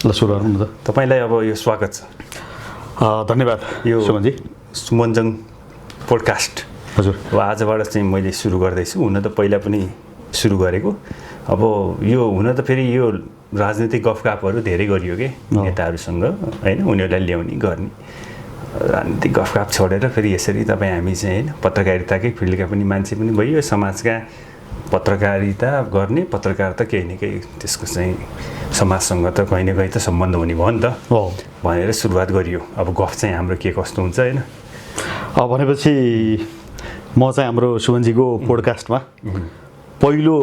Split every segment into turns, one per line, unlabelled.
ल सुरु गरौँ न त।
तपाईलाई अब यो स्वागत छ।
धन्यवाद
यो
सुमनजी।
सुमनजङ पोडकास्ट
हजुर।
अब आजबाट चाहिँ मैले सुरु गर्दैछु। हुन त पहिला पनि सुरु गरेको। अब यो हुन त फेरि यो राजनीतिक गफगाफहरू धेरै गरियो के नेताहरूसँग हैन, उनीहरूलाई ल्याउने गर्ने राजनीतिक गफगाफ छोडेर फेरि यसरी तपाईँ हामी चाहिँ हैन पत्रकारिताकै फिल्डका पनि मान्छे पनि भइयो, समाजका पत्रकारिता गर्ने पत्रकार त केही न केही त्यसको चाहिँ समाजसँग त कहीँ न कहीँ त सम्बन्ध हुने भयो नि त भनेर सुरुवात गरियो। अब गफ चाहिँ हाम्रो के कस्तो हुन्छ हैन।
भनेपछि म चाहिँ हाम्रो सुमनजीको पोडकास्टमा पहिलो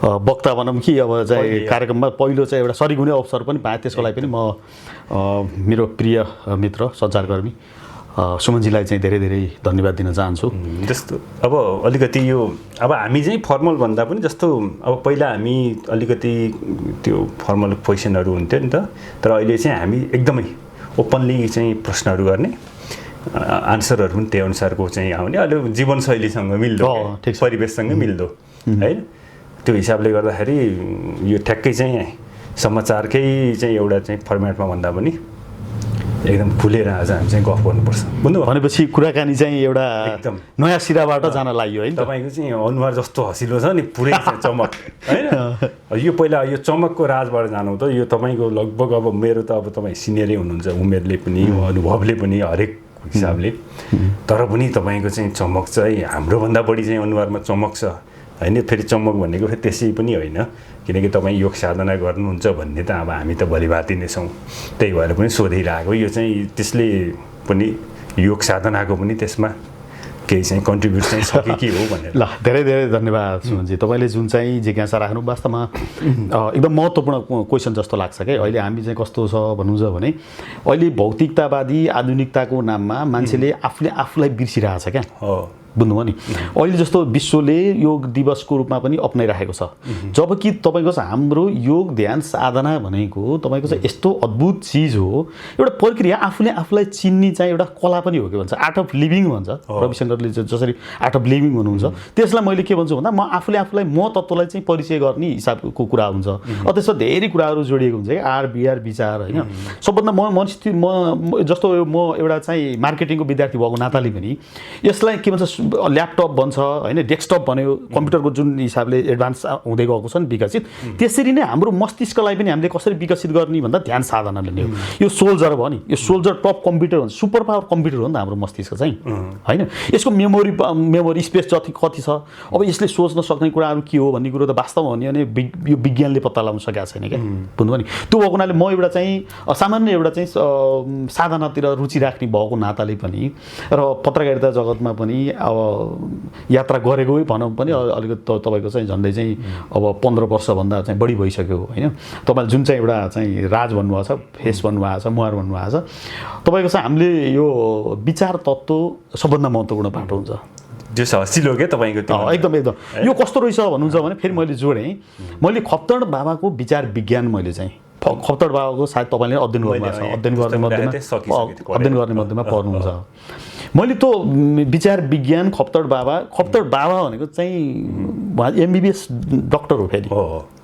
वक्ता भनौँ कि अब चाहिँ कार्यक्रममा पहिलो चाहिँ एउटा सरिक हुने अवसर पनि पाएँ। त्यसको लागि पनि म मेरो प्रिय मित्र सञ्चारकर्मी सुमनजीलाई चाहिँ धेरै धेरै धन्यवाद दिन चाहन्छु।
जस्तो अब अलिकति यो अब हामी चाहिँ फर्मल भन्दा पनि जस्तो अब पहिला हामी अलिकति त्यो फर्मल क्वेसनहरू हुन्थ्यो नि त, तर अहिले चाहिँ हामी एकदमै ओपनली चाहिँ प्रश्नहरू गर्ने, आन्सरहरू पनि त्यही अनुसारको चाहिँ आउने, अहिले जीवनशैलीसँग मिल्दो परिवेशसँग मिल्दो है। त्यो हिसाबले गर्दाखेरि यो ठ्याक्कै चाहिँ समाचारकै चाहिँ एउटा चाहिँ फर्मेटमा भन्दा पनि एकदम खुलेर आज हामी चाहिँ गफ गर्नुपर्छ बुझ्नु।
भनेपछि कुराकानी चाहिँ एउटा
एकदम
नयाँ सिराबाट जान लाग्यो है।
तपाईँको चाहिँ अनुहार जस्तो हँसिलो छ नि, पुरै चमक होइन। यो पहिला यो चमकको राजबाट जानु त यो तपाईँको लगभग अब मेरो त अब तपाईँ सिनियरै हुनुहुन्छ उमेरले पनि अनुभवले पनि हरेक हिसाबले, तर पनि तपाईँको चाहिँ चमक चाहिँ हाम्रोभन्दा बढी चाहिँ अनुहारमा चमक छ होइन। फेरि चमक भनेको फेरि त्यसै पनि होइन, किनकि तपाईँ योग साधना गर्नुहुन्छ भन्ने त अब हामी त भलिभाती नै छौँ, त्यही भएर पनि सोधिरहेको। यो चाहिँ त्यसले पनि योग साधनाको पनि त्यसमा केही चाहिँ कन्ट्रिब्युट चाहिँ छ कि के हो भनेर।
ल धेरै धेरै धन्यवाद सुमनजी। तपाईँले जुन चाहिँ जिज्ञासा राख्नु वास्तवमा एकदम महत्त्वपूर्ण क्वेसन जस्तो लाग्छ क्या। अहिले हामी चाहिँ कस्तो छ भन्नुहुन्छ भने अहिले भौतिकतावादी आधुनिकताको नाममा मान्छेले आफूले आफूलाई बिर्सिरहेछ क्या, बुझ्नुभयो नि। अहिले जस्तो विश्वले योग दिवसको रूपमा पनि अपनाइरहेको छ, जबकि तपाईँको चाहिँ हाम्रो योग ध्यान साधना भनेको तपाईँको चाहिँ यस्तो अद्भुत चिज हो, एउटा प्रक्रिया, आफूले आफूलाई चिन्ने चाहिँ एउटा कला पनि हो के भन्छ, आर्ट अफ लिभिङ भन्छ रविशङ्करले जसरी आर्ट अफ लिभिङ भन्नुहुन्छ। त्यसलाई मैले के भन्छु भन्दा म आफूले आफूलाई म तत्त्वलाई चाहिँ परिचय गर्ने हिसाबको कुरा हुन्छ। त्यसमा धेरै कुराहरू जोडिएको हुन्छ क्या, आर बिआर विचार होइन। सबभन्दा म जस्तो म एउटा चाहिँ मार्केटिङको विद्यार्थी भएको नाताले पनि यसलाई के भन्छ ल्यापटप भन्छ होइन, डेस्कटप भन्यो, कम्प्युटरको जुन हिसाबले एडभान्स हुँदै गएको छ नि विकसित, त्यसरी नै हाम्रो मस्तिष्कलाई पनि हामीले कसरी विकसित गर्ने भन्दा ध्यान साधनाले नै हो। यो सोल्जर भयो नि, यो सोल्जर टप कम्प्युटर भन्छ, सुपर पावर कम्प्युटर हो नि त हाम्रो मस्तिष्क चाहिँ होइन। यसको मेमोरी स्पेस जति कति छ, अब यसले सोच्न सक्ने कुराहरू के हो भन्ने कुरो त वास्तवमा भन्यो भने यो विज्ञानले पत्ता लगाउन सकेको छैन क्या, बुझ्नुभयो नि। त्यो भएको हुनाले म एउटा चाहिँ सामान्य एउटा चाहिँ साधनातिर रुचि राख्ने भएको नाताले पनि र पत्रकारिता जगतमा पनि अब यात्रा गरेकै भनौँ पनि अलिकति तपाईँको चाहिँ झन्डै चाहिँ अब 15 वर्षभन्दा चाहिँ बढी भइसक्यो होइन। तपाईँले जुन चाहिँ एउटा चाहिँ राज भन्नुभएको छ, फेस भन्नुभएको छ, मुहार भन्नुभएको छ, तपाईँको चाहिँ हामीले यो विचार तत्त्व सबभन्दा महत्त्वपूर्ण बाटो हुन्छ।
जो हँसिलो क्या तपाईँको
एकदम एकदम यो कस्तो रहेछ भन्नुहुन्छ भने फेरि मैले जोडेँ, मैले खप्तड बाबाको विचार विज्ञान मैले चाहिँ खप्तड बाबाको सायद तपाईँले अध्ययन गर्नुभएको छ, अध्ययन गर्ने मध्येमा पर्नुहुन्छ। मैले त विचार विज्ञान खप्तड बाबा भनेको चाहिँ एमबिबिएस डक्टर हो फेरि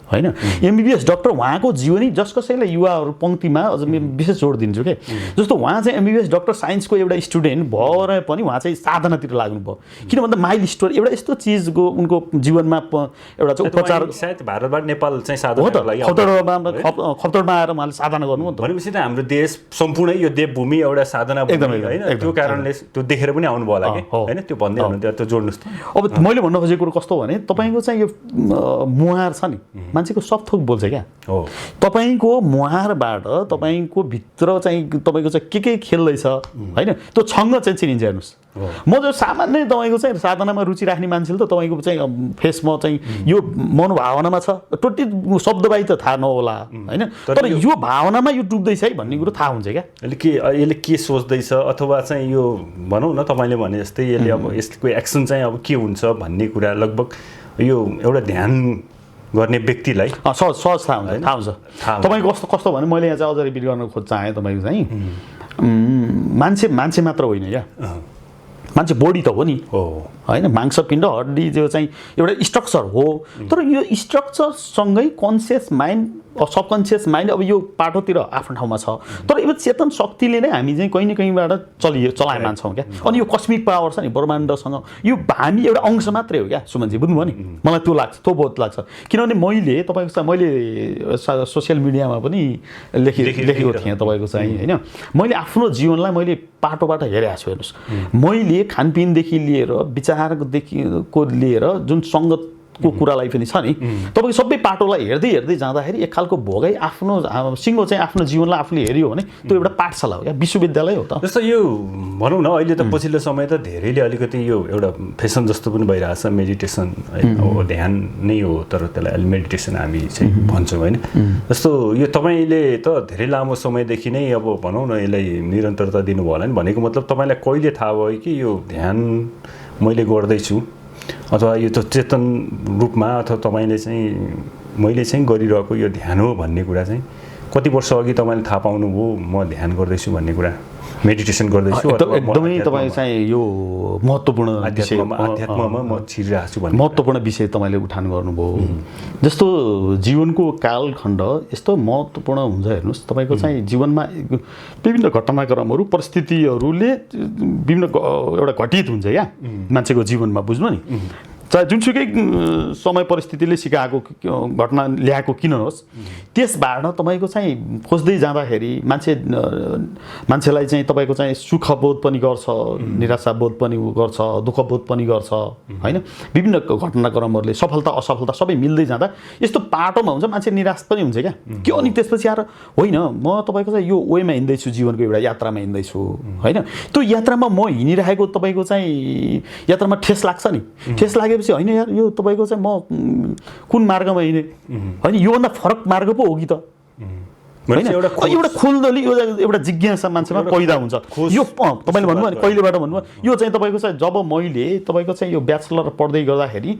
होइन, एमबिबिएस डक्टर उहाँको जीवनी जस कसैलाई युवाहरू पङ्क्तिमा अझ म विशेष जोड दिन्छु क्या। जस्तो उहाँ चाहिँ एमबिबिएस डक्टर साइन्सको एउटा स्टुडेन्ट भएर पनि उहाँ चाहिँ साधनातिर लाग्नुभयो, किन भन्दा माइल स्टोरी एउटा यस्तो चिजको उनको जीवनमा एउटा चाहिँ उपचार
सायद भारतबाट नेपाल चाहिँ साधनाको लागि
खप्तडमा आएर उहाँले साधना गर्नु
भनेपछि त हाम्रो देश सम्पूर्णै यो देवभूमि एउटा साधना होइन, त्यो कारणले त्यो देखेर पनि आउनुभयो होला कि होइन। त्यो भन्दै हुनुहुन्थ्यो, त्यो जोड्नुहोस् त।
अब मैले भन्न खोजेको कुरो कस्तो भने तपाईँको चाहिँ यो मुहार छ नि, मान्छेको सब थोक बोल्छ क्या। तपाईँको मुहारबाट तपाईँको भित्र चाहिँ तपाईँको चाहिँ के खेल्दैछ होइन, त्यो छङ्ग चाहिँ चिनिन्छ। हेर्नुहोस् म जो सामान्य तपाईँको चाहिँ साधनामा रुचि राख्ने मान्छेले त तपाईँको चाहिँ फेसमा चाहिँ यो मनोभावनामा छ, टोटली शब्दबाही त थाहा नहोला होइन, तर यो भावनामा यो डुब्दैछ है भन्ने कुरो थाहा हुन्छ क्या।
यसले के सोच्दैछ अथवा चाहिँ यो भनौँ न तपाईँले भने जस्तै यसले अब यसको एक्सन चाहिँ अब के हुन्छ भन्ने कुरा लगभग यो एउटा ध्यान गर्ने व्यक्तिलाई
सहज थाहा हुन्छ। तपाईँको कस्तो भने मैले यहाँ चाहिँ अझ रिपिट गर्न चाहेँ तपाईँको चाहिँ मान्छे मात्र होइन क्या, मान्छे बडी त हो नि होइन मांसपिण्ड हड्डी जो चाहिँ एउटा स्ट्रक्चर हो तर यो स्ट्रक्चरसँगै कन्सियस माइन्ड सबकन्सियस माइन्ड अब यो पाटोतिर आफ्नो ठाउँमा छ तर यो चेतन शक्तिले नै हामी चाहिँ कहीँ न कहीँबाट चलायमान छौँ क्या अनि यो कस्मिक पावर छ नि ब्रह्माण्डसँग यो हामी एउटा अंश मात्रै हो क्या सुमनजी बुझ्नुभयो नि मलाई त्यो लाग्छ त्यो बहुत लाग्छ किनभने मैले तपाईँको मैले सोसियल मिडियामा पनि लेखेको थिएँ तपाईँको चाहिँ होइन मैले आफ्नो जीवनलाई मैले पाटोबाट हेरेको छु हेर्नुहोस् मैले खानपिनदेखि लिएर विचारदेखिको लिएर जुन सङ्गतको कुरालाई पनि छ नि तपाईँको सबै पाटोलाई हेर्दै हेर्दै जाँदाखेरि एक खालको भोगै आफ्नो सिङ्गो चाहिँ आफ्नो जीवनलाई आफूले हेऱ्यो भने त्यो एउटा पाठशाला हो क्या विश्वविद्यालय हो त
जस्तो यो भनौँ न अहिले त पछिल्लो समय त धेरैले अलिकति यो एउटा फेसन जस्तो पनि भइरहेको छ मेडिटेसन अब ध्यान नै हो तर त्यसलाई अहिले मेडिटेसन हामी चाहिँ भन्छौँ होइन जस्तो यो तपाईँले त धेरै लामो समयदेखि नै अब भनौँ न यसलाई निरन्तरता दिनुभयो होला नि भनेको मतलब तपाईँलाई कहिले थाहा भयो कि यो ध्यान मैले गर्दैछु अथवा यो त चेतन रूपमा अथवा तपाईँले चाहिँ मैले चाहिँ गरिरहेको यो ध्यान हो भन्ने कुरा चाहिँ कति वर्ष अघि तपाईँले थाहा पाउनुभयो म ध्यान गर्दैछु भन्ने कुरा मेडिटेसन गर्दैछु
एकदमै तपाईँ चाहिँ यो महत्त्वपूर्ण
आध्यात्ममा म छिरिरहेको छु भन्ने
महत्त्वपूर्ण विषय तपाईँले उठान गर्नुभयो जस्तो जीवनको कालखण्ड यस्तो महत्त्वपूर्ण हुन्छ हेर्नुहोस् तपाईँको चाहिँ जीवनमा विभिन्न घटनाक्रमहरू परिस्थितिहरूले विभिन्न एउटा घटित हुन्छ क्या मान्छेको जीवनमा बुझ्नु नि चाहे जुनसुकै समय परिस्थितिले सिकाएको घटना ल्याएको किन होस् त्यसबाट तपाईँको चाहिँ खोज्दै जाँदाखेरि मान्छेलाई चाहिँ तपाईँको चाहिँ सुखबोध पनि गर्छ निराशाबोध पनि गर्छ दुःखबोध पनि गर्छ होइन विभिन्न घटनाक्रमहरूले सफलता असफलता सबै मिल्दै जाँदा यस्तो पाटोमा हुन्छ मान्छे निराश पनि हुन्छ क्या के अनि त्यसपछि आएर होइन म तपाईँको चाहिँ यो वेमा हिँड्दैछु जीवनको एउटा यात्रामा हिँड्दैछु होइन त्यो यात्रामा म हिँडिरहेको तपाईँको चाहिँ यात्रामा ठेस लाग्छ नि ठेस लागेपछि होइन यार यो तपाईँको चाहिँ म कुन मार्गमा हिँडेँ होइन योभन्दा फरक मार्ग पो हो कि त होइन एउटा खोल्दली एउटा जिज्ञासा मान्छेमा पैदा हुन्छ यो तपाईँले भन्नुभयो नि कहिलेबाट भन्नुभयो यो चाहिँ तपाईँको चाहिँ जब मैले तपाईँको चाहिँ यो ब्याचलर पढ्दै गर्दाखेरि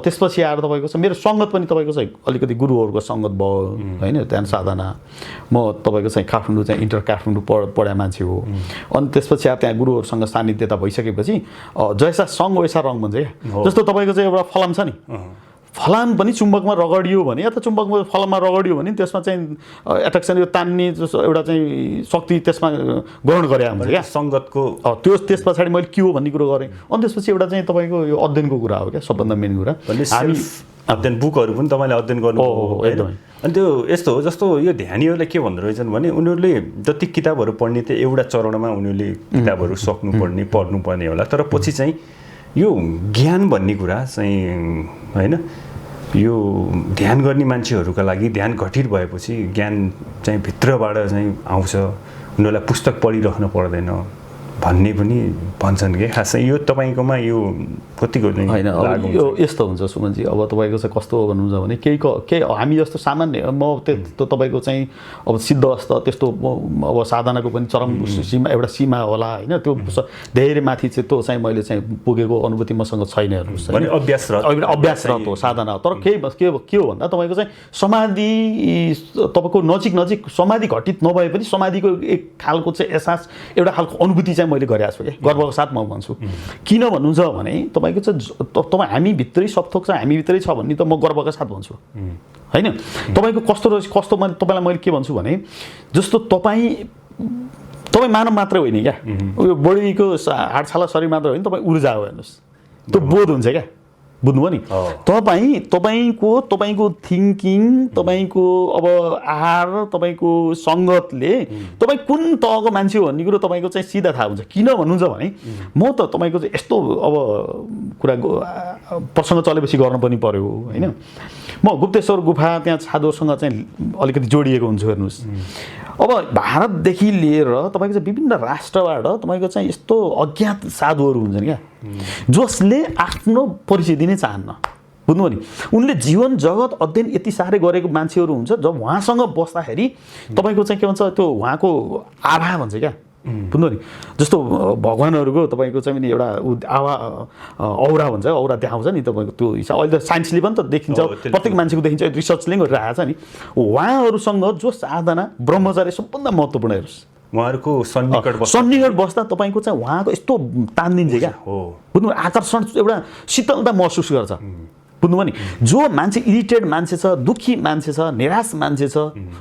त्यसपछि आएर तपाईँको चाहिँ मेरो सङ्गत पनि तपाईँको चाहिँ अलिकति गुरुहरूको सङ्गत भयो होइन ध्यान साधना म तपाईँको चाहिँ काठमाडौँ चाहिँ इन्टर काठमाडौँ पढाए मान्छे हो अनि त्यसपछि आएर त्यहाँ गुरुहरूसँग सान्निध्यता भइसकेपछि जैसा सङ्ग वैसा रङ भन्छ क्या जस्तो तपाईँको चाहिँ एउटा फलाम छ नि फलाम पनि चुम्बकमा रगडियो भने या त चुम्बकमा फलाममा रगडियो भने त्यसमा चाहिँ एट्र्याक्सन यो तान्ने एउटा चाहिँ शक्ति त्यसमा ग्रहण गरे हुन्छ क्या
सङ्गतको
त्यस पछाडि मैले के हो भन्ने कुरो गरेँ अनि त्यसपछि एउटा चाहिँ तपाईँको यो अध्ययनको कुरा हो क्या सबभन्दा मेन कुरा
हामी अध्ययन बुकहरू पनि तपाईँले अध्ययन गर्नु
एकदमै
अनि त्यो यस्तो हो जस्तो यो ध्यानीहरूले के भन्दो रहेछन् भने उनीहरूले जति किताबहरू पढ्ने त्यो एउटा चरणमा उनीहरूले किताबहरू सक्नुपर्ने पढ्नुपर्ने होला तर पछि चाहिँ यो ज्ञान भन्ने कुरा चाहिँ होइन यो ध्यान गर्ने मान्छेहरूका लागि ध्यान घटित भएपछि ज्ञान चाहिँ भित्रबाट चाहिँ आउँछ उनीहरूलाई पुस्तक पढिराख्नु पर्दैन भन्ने पनि भन्छन् कि खासै यो तपाईँकोमा यो कतिको
होइन यो यस्तो हुन्छ सुमनजी अब तपाईँको चाहिँ कस्तो हो भन्नुहुन्छ भने केही हामी जस्तो सामान्य म त्यो तपाईँको चाहिँ अब सिद्ध अस्त त्यस्तो अब साधनाको पनि चरम सीमा एउटा सीमा होला होइन त्यो धेरै माथि चाहिँ त्यो चाहिँ मैले चाहिँ पुगेको अनुभूति मसँग छैन हेर्नुहोस् अभ्यासरत हो साधना तर के हो भन्दा तपाईँको चाहिँ समाधि तपाईँको नजिक समाधि घटित नभए पनि समाधिको एक खालको चाहिँ एहसास एउटा खालको अनुभूति चाहिँ मैले गरेको छु क्या गर्वको साथ म भन्छु किन भन्नुहुन्छ भने तपाईँको चाहिँ तपाईँ हामीभित्रै सबथोक चाहिँ हामीभित्रै छ भन्ने त म गर्वका साथ भन्छु होइन तपाईँको कस्तो मैले के भन्छु भने जस्तो तपाईँ मानव मात्रै होइन क्या उयो बडीको हाडछाला शरीर मात्र होइन तपाईँ ऊर्जा हो हेर्नुहोस् त्यो बोध हुन्छ क्या बुझ्नुभयो नि तपाईँको थिङ्किङ तपाईँको अब आहार तपाईँको सङ्गतले तपाईँ कुन तहको मान्छे हो भन्ने कुरो तपाईँको चाहिँ सिधा थाहा हुन्छ किन भन्नुहुन्छ भने म त तपाईँको चाहिँ यस्तो अब कुरा प्रसङ्ग चलेपछि गर्नु पनि पर्यो होइन म गुप्तेश्वर गुफा त्यहाँ साधुहरूसँग चाहिँ अलिकति जोडिएको हुन्छु हेर्नुहोस् अब भारतदेखि लिएर तपाईँको चाहिँ विभिन्न राष्ट्रबाट तपाईँको चाहिँ यस्तो अज्ञात साधुहरू हुन्छन् क्या जसले आफ्नो परिचय दिनै चाहन्न बुझ्नुभयो नि उनले जीवन जगत अध्ययन यति साह्रै गरेको मान्छेहरू हुन्छ जब उहाँसँग बस्दाखेरि तपाईँको चाहिँ के भन्छ त्यो उहाँको आभा भन्छ क्या बुझ्नु नि जस्तो भगवान्हरूको तपाईँको चाहिँ एउटा औरा भन्छ औरा देखाउँछ नि तपाईँको त्यो हिसाब अहिले त साइन्सले पनि त देखिन्छ प्रत्येक मान्छेको देखिन्छ रिसर्चले गरिरहेको छ नि उहाँहरूसँग जो साधना ब्रह्मचर्य सबभन्दा महत्त्वपूर्ण हेर्नुहोस्
उहाँहरूको सन्निकट बस्दा
सन्निकट बस्दा तपाईँको चाहिँ उहाँको यस्तो तानिदिन्छ क्या
हो
बुझ्नु आकर्षण एउटा शीतलता महसुस गर्छ बुझ्नुभयो नि जो मान्छे इरिटेड मान्छे छ दुःखी मान्छे छ निराश मान्छे छ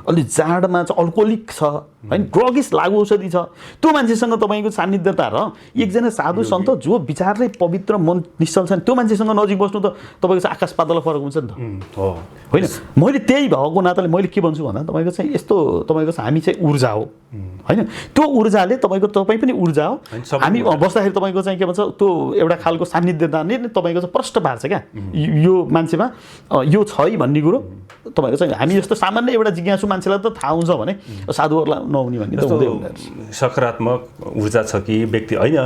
अलि जाडमा चाहिँ अल्कोहोलिक छ होइन ड्रगिस्ट लागु औषधि छ त्यो मान्छेसँग तपाईँको सान्निध्यता र एकजना साधु सन्त जो विचारले पवित्र मन निश्चल छन् त्यो मान्छेसँग नजिक बस्नु त तपाईँको चाहिँ आकाश पाताल फरक हुन्छ नि त
हो
होइन मैले त्यही भएको नाताले मैले के भन्छु भन्दा तपाईँको चाहिँ यस्तो तपाईँको चाहिँ हामी चाहिँ ऊर्जा हो होइन त्यो ऊर्जाले तपाईँ पनि ऊर्जा हो हामी बस्दाखेरि तपाईँको चाहिँ के भन्छ त्यो एउटा खालको सान्निध्यताले नै तपाईँको चाहिँ प्रष्ट पार्छ क्या यो मान्छेमा यो छ है भन्ने कुरो तपाईँको चाहिँ हामी जस्तो सामान्य एउटा जिज्ञासु मान्छेलाई त थाहा हुन्छ भने साधुहरूलाई नहुने भन्ने त हुँदै
सकारात्मक ऊर्जा छ कि व्यक्ति होइन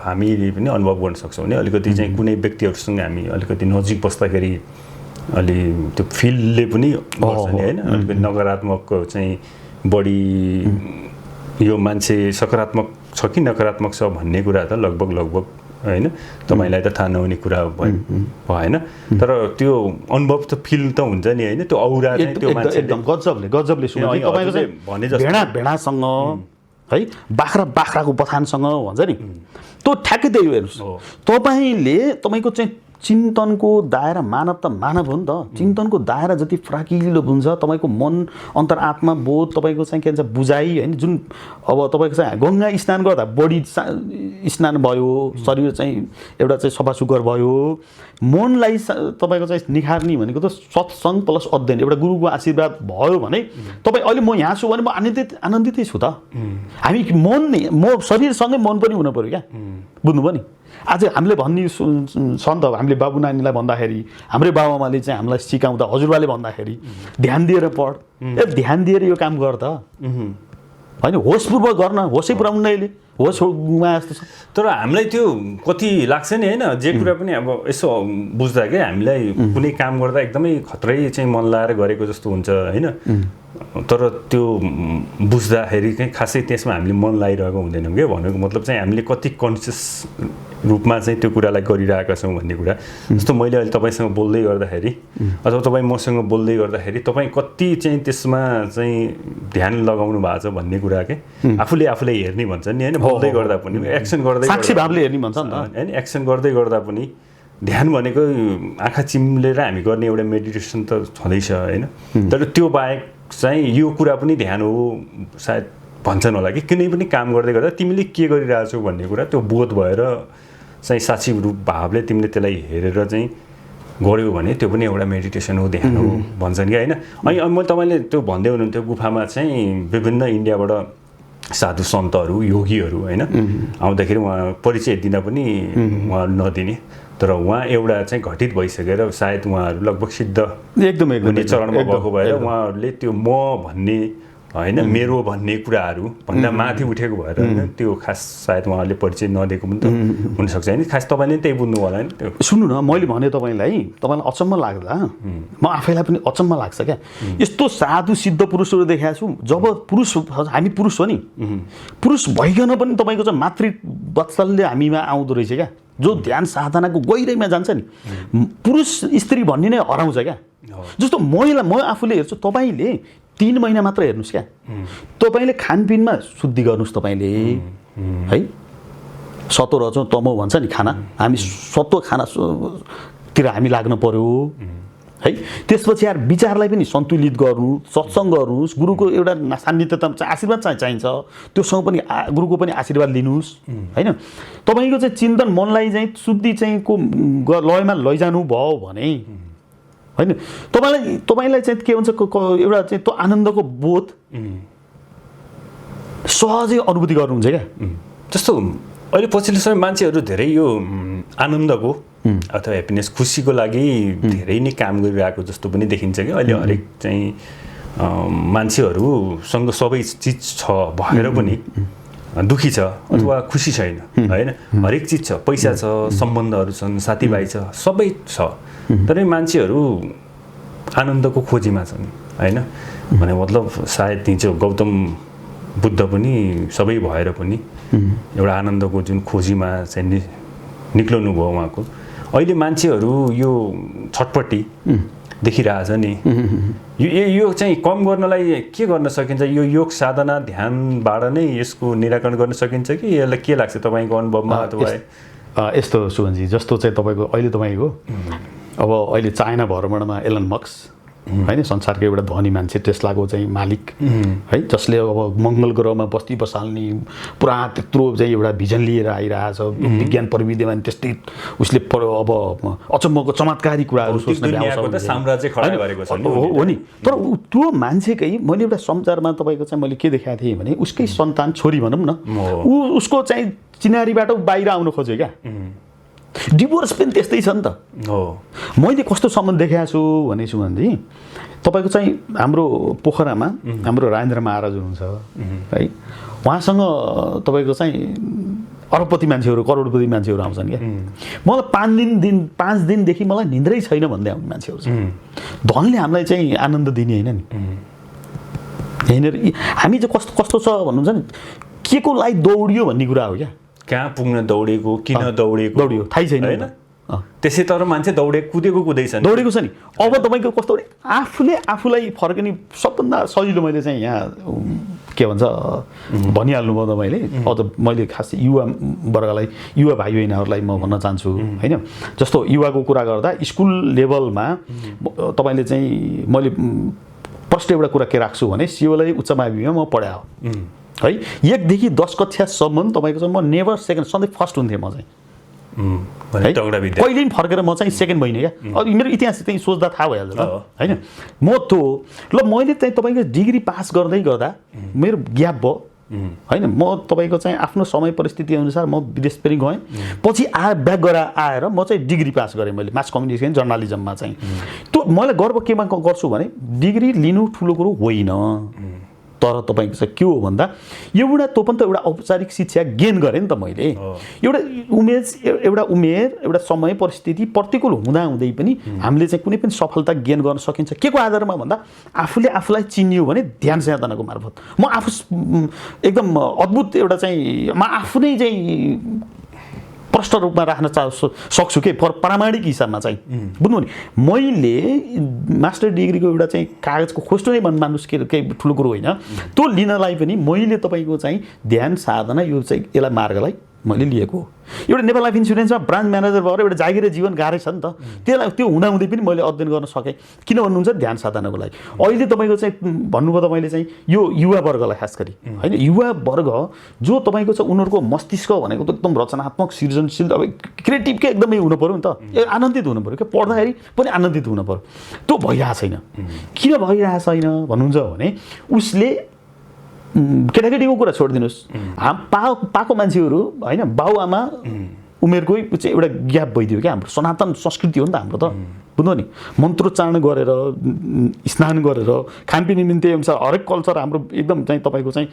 हामीले पनि अनुभव गर्न सक्छौँ भने अलिकति चाहिँ कुनै व्यक्तिहरूसँग हामी अलिकति नजिक बस्दाखेरि अलि त्यो फिलले पनि गर्छ नि होइन अलिकति नकारात्मक चाहिँ बढी यो मान्छे सकारात्मक छ कि नकारात्मक छ भन्ने कुरा त लगभग होइन तपाईँलाई त थाहा नहुने कुरा भएन तर त्यो अनुभव त फिल त हुन्छ नि होइन त्यो औरा चाहिँ त्यो मान्छे
एकदम गजबले सुन्नु तपाईँको चाहिँ
भने जस्तो
भेडासँग है बाख्राको बथानसँग भन्छ नि त्यो ठ्याक्कै त्यही हो हेर्नुहोस् तपाईँले तपाईँको चाहिँ चिन्तनको दायरा मानव त मानव हो नि त चिन्तनको दायरा जति फ्राकिलो हुन्छ तपाईँको मन अन्तरात्मा बोध तपाईँको चाहिँ के भन्छ बुझाइ होइन जुन अब तपाईँको चाहिँ गङ्गा स्नान गर्दा बडी स्नान भयो शरीर चाहिँ एउटा चाहिँ सफा सुग्घर भयो मनलाई तपाईँको चाहिँ निखार्ने भनेको त सत्सङ्ग प्लस अध्ययन एउटा गुरुको आशीर्वाद भयो भने तपाईँ अहिले म यहाँ छु भने म आनन्दितै छु त हामी मन नै म शरीरसँगै मन पनि हुनु पऱ्यो क्या बुझ्नुभयो नि आज हामीले भन्ने छ नि त हामीले बाबु नानीलाई भन्दाखेरि हाम्रै बाबुआमाले चाहिँ हामीलाई सिकाउँदा हजुरबाले भन्दाखेरि ध्यान दिएर पढ ध्यान दिएर यो काम गर त होइन होसपूर्वक गर्न होसै पुऱ्याउनु अहिले होस गुमा जस्तो छ
तर हामीलाई त्यो कति लाग्छ नि होइन जे कुरा पनि अब यसो बुझ्दा क्या हामीलाई कुनै काम गर्दा एकदमै खत्रै चाहिँ मन लाएर गरेको जस्तो हुन्छ होइन तर त्यो बुझ्दाखेरि चाहिँ खासै त्यसमा हामीले मन लगाइरहेको हुँदैनौँ क्या भनेको मतलब चाहिँ हामीले कति कन्सियस रूपमा चाहिँ त्यो कुरालाई गरिरहेका छौँ भन्ने कुरा जस्तो मैले अहिले तपाईँसँग बोल्दै गर्दाखेरि अथवा तपाईँ मसँग बोल्दै गर्दाखेरि तपाईँ कति चाहिँ त्यसमा चाहिँ ध्यान लगाउनु भएको छ भन्ने कुरा के आफूले हेर्ने भन्छ नि होइन बोल्दै गर्दा पनि एक्सन गर्दै
साक्षी भावले हेर्ने भन्छ नि त
होइन एक्सन गर्दै गर्दा पनि ध्यान भनेको आँखा चिम्लेर हामी गर्ने एउटा मेडिटेसन त छँदैछ होइन तर त्यो बाहेक चाहिँ यो कुरा पनि ध्यान हो सायद भन्छन् होला कि कुनै पनि काम गर्दै गर्दा तिमीले के गरिरहेछौ भन्ने कुरा त्यो बोध भएर चाहिँ साक्षी रूप भावले तिमीले त्यसलाई हेरेर चाहिँ गऱ्यौ भने त्यो पनि एउटा मेडिटेसन हो ध्यान हो भन्छन् कि होइन अनि म तपाईँले त्यो भन्दै हुनुहुन्थ्यो गुफामा चाहिँ विभिन्न इन्डियाबाट साधु सन्तहरू योगीहरू होइन आउँदाखेरि उहाँ परिचय दिन पनि उहाँ नदिने तर उहाँ एउटा चाहिँ घटित भइसकेर सायद उहाँहरू लगभग सिद्ध
एकदम
चरणमा भएको भएर उहाँहरूले त्यो म भन्ने होइन मेरो भन्ने कुराहरू भन्दा माथि उठेको भएर होइन त्यो खास सायद उहाँहरूले परिचय नदिएको पनि त हुनसक्छ होइन खास तपाईँले त्यही बुझ्नु होला नि त्यो
सुन्नु न मैले भने तपाईँलाई अचम्म लाग्दा म आफैलाई पनि अचम्म लाग्छ क्या यस्तो साधु सिद्ध पुरुषहरू देखाएको छु जब हामी पुरुष हो नि पुरुष भइकन पनि तपाईँको चाहिँ मातृवत्सल्य हामीमा आउँदो रहेछ क्या जो ध्यान साधनाको गहिराइमा जान्छ नि पुरुष स्त्री भन्ने नै हराउँछ क्या जस्तो म आफूले हेर्छु तपाईँले 3 महिना मात्र हेर्नुहोस् क्या तपाईँले खानपिनमा शुद्धि गर्नुहोस् तपाईँले है सत्व रजो तमो भन्छ नि खाना हामी सत्व खानातिर हामी लाग्नु पर्यो है त्यसपछि यार विचारलाई पनि सन्तुलित गर्नु सत्सङ्ग गर्नुहोस् गुरुको एउटा सान्निध्यता आशीर्वाद चाहिन्छ त्योसँग पनि गुरुको पनि आशीर्वाद लिनुहोस् होइन तपाईँको चाहिँ चिन्तन मनलाई चाहिँ शुद्धि चाहिँ को लयमा लैजानु भयो भने होइन तपाईँलाई चाहिँ के भन्छ एउटा चाहिँ त्यो आनन्दको बोध सहजै अनुभूति गर्नुहुन्छ क्या
जस्तो अहिले पछिल्लो समय मान्छेहरू धेरै यो आनन्दको अथवा ह्याप्पिनेस खुसीको लागि धेरै नै काम गरिरहेको जस्तो पनि देखिन्छ कि अहिले हरेक चाहिँ मान्छेहरूसँग सबै चिज छ भएर पनि दुखी छ अथवा खुसी छैन होइन हरेक चिज छ पैसा छ सम्बन्धहरू छन् साथीभाइ छ सबै छ तर मान्छेहरू आनन्दको खोजीमा छन् होइन भने मतलब सायद चाहिँ गौतम बुद्ध पनि सबै भएर पनि एउटा आनन्दको जुन खोजीमा चाहिँ निक्लनु भयो उहाँको अहिले मान्छेहरू यो छटपट्टि देखिरहेछ नि। यो चाहिँ कम गर्नलाई के गर्न सकिन्छ? यो योग साधना ध्यानबाट नै यसको निराकरण गर्न सकिन्छ कि यसलाई के लाग्छ तपाईँको अनुभवमा? अथवा
यस्तो सुमनजी, जस्तो चाहिँ तपाईँको अहिले तपाईँको अब अहिले चाइना भ्रमणमा एलन मस्क होइन, संसारको एउटा धनी मान्छे, टेस्लाको चाहिँ मालिक है, जसले अब मङ्गल ग्रहमा बस्ती बसाल्ने पुरा त्यत्रो चाहिँ एउटा भिजन लिएर आइरहेछ। विज्ञान प्रविधिमा त्यस्तै उसले अब अचम्मको चमत्कारी कुराहरू सोच्न हो नि। तर त्यो मान्छेकै मैले एउटा समाचारमा तपाईँको चाहिँ मैले के देखाएको थिएँ भने उसकै सन्तान छोरी भनौँ न, उसको चाहिँ चिनारीबाट बाहिर आउन खोज्यो क्या। डिभोर्स पनि त्यस्तै छ नि त। मैले कस्तो सम्बन्ध देखाएको छु भने सुमनजी, तपाईँको चाहिँ हाम्रो पोखरामा हाम्रो राजेन्द्र महाराज हुनुहुन्छ है, उहाँसँग तपाईँको चाहिँ अरबपति मान्छेहरू, करोडपति मान्छेहरू आउँछन् क्या। मलाई 5 दिनदेखि मलाई निन्द्रै छैन भन्दै आउने मान्छेहरू छ। धनले हामीलाई चाहिँ आनन्द दिने होइन नि, यहीँनिर हामी चाहिँ कस्तो छ भन्नुहुन्छ नि, के को लागि दौडियो भन्ने कुरा हो क्या।
कहाँ पुग्न दौडेको, किन दौडियो
थाहै छैन
होइन। त्यसै तर मान्छे कुदेको छ नि।
अब तपाईँको कस्तो भने आफूले आफूलाई फर्कने सबभन्दा सजिलो मैले चाहिँ यहाँ के भन्छ भनिहाल्नु भयो तपाईँले। अझ मैले खास युवा वर्गलाई, युवा भाइ बहिनीहरूलाई म भन्न चाहन्छु होइन, जस्तो युवाको कुरा गर्दा स्कुल लेभलमा तपाईँले चाहिँ मैले प्रष्ट एउटा कुरा के राख्छु भने शिवलाई उच्च माध्यमिकमा म पढायो है, 1 देखि 10 कक्षासम्म तपाईँको चाहिँ म नेभर सेकेन्ड, सधैँ फर्स्ट हुन्थेँ म चाहिँ। कहिले पनि फर्केर म चाहिँ सेकेन्ड भइनँ क्या। अब मेरो इतिहास चाहिँ सोच्दा थाहा भइहाल्छ होइन। म त्यो ल मैले चाहिँ तपाईँको डिग्री पास गर्दै गर्दा मेरो ग्याप भयो होइन। म तपाईँको चाहिँ आफ्नो समय परिस्थिति अनुसार म विदेश पनि गएँ, पछि ब्याक गरेर आएर म चाहिँ डिग्री पास गरेँ मैले मास कम्युनिकेसन जर्नालिजममा चाहिँ। त्यो मैले गर्व केमा गर्छु भने डिग्री लिनु ठुलो कुरो होइन, तर तपाईँको चाहिँ के हो भन्दा एउटा त्यो पनि त एउटा औपचारिक शिक्षा गेन गरेँ नि त मैले। एउटा उमेर एउटा समय परिस्थिति प्रतिकूल हुँदाहुँदै पनि हामीले चाहिँ कुनै पनि सफलता गेन गर्न सकिन्छ। के को आधारमा भन्दा आफूले आफूलाई चिनियो भने ध्यान साधनाको मार्फत। म आफू एकदम अद्भुत एउटा चाहिँ म आफू नै चाहिँ प्रष्ट रूपमा राख्न सक्छु कि प्रामाणिक हिसाबमा चाहिँ बुझ्नु नि। मैले मास्टर डिग्रीको एउटा चाहिँ कागजको खोस्टो नै मान्नुहोस् के केही ठुलो कुरो होइन। त्यो लिनलाई पनि मैले तपाईँको चाहिँ ध्यान साधना यो चाहिँ यसलाई मार्गलाई मैले लिएको हो। एउटा नेपाल लाइफ इन्सुरेन्समा ब्रान्च म्यानेजर भएर एउटा जागिरे जीवन गाह्रै छ नि त। त्यसलाई त्यो हुँदाहुँदै पनि मैले अध्ययन गर्न सकेँ। किन भन्नुहुन्छ ध्यान साधनाको लागि। अहिले तपाईँको चाहिँ भन्नुभयो तपाईँले चाहिँ यो युवा वर्गलाई खास गरी होइन, युवा वर्ग जो तपाईँको चाहिँ उनीहरूको मस्तिष्क भनेको त एकदम रचनात्मक सृजनशील अब क्रिएटिभ के एकदमै हुनु पऱ्यो नि त, आनन्दित हुनु पऱ्यो क्या, पढ्दाखेरि पनि आनन्दित हुनु पऱ्यो। त्यो भइरहेको छैन। किन भइरहेको छैन भन्नुहुन्छ भने उसले केटाकेटीको कुरा छोडिदिनुहोस्, पाएको मान्छेहरू होइन, बाउआमा उमेरकै चाहिँ एउटा ग्याप भइदियो क्या। हाम्रो सनातन संस्कृति हो नि त हाम्रो त, बुझ्नु नि। मन्त्रोच्चारण गरेर स्नान गरेर खानपिन निम्ति अनुसार हरेक कल्चर हाम्रो एकदम चाहिँ तपाईँको चाहिँ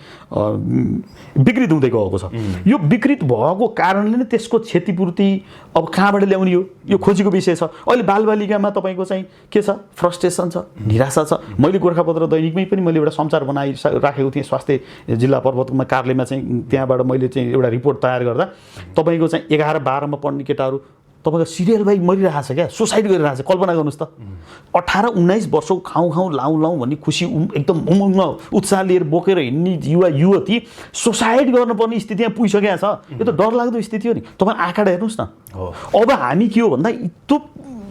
विकृत हुँदै गएको छ। यो विकृत भएको कारणले नै त्यसको क्षतिपूर्ति अब कहाँबाट ल्याउने हो, यो खोजीको विषय छ। अहिले बालबालिकामा तपाईँको चाहिँ के छ, फ्रस्ट्रेसन छ, निराशा छ। मैले गोर्खापत्र दैनिकमै पनि मैले एउटा समाचार बनाइराखेको थिएँ स्वास्थ्य जिल्ला पर्वतमा कार्यालयमा चाहिँ, त्यहाँबाट मैले चाहिँ एउटा रिपोर्ट तयार गर्दा तपाईँको चाहिँ 11-12मा पढ्ने केटाहरू तपाईँको सिरियल भाइ मरिरहेको छ क्या, सुसाइड गरिरहेको छ। कल्पना गर्नुहोस् त, 18-19 वर्षको खाउँ लाउँ भन्ने खुसी एकदम उमङ्ग उत्साह लिएर बोकेर हिँड्ने युवा युवती सुसाइड गर्नुपर्ने स्थितिमा पुगिसकेको छ। यो त डरलाग्दो स्थिति हो नि। तपाईँ आँकडा हेर्नुहोस् न। अब हामी के हो भन्दा त्यो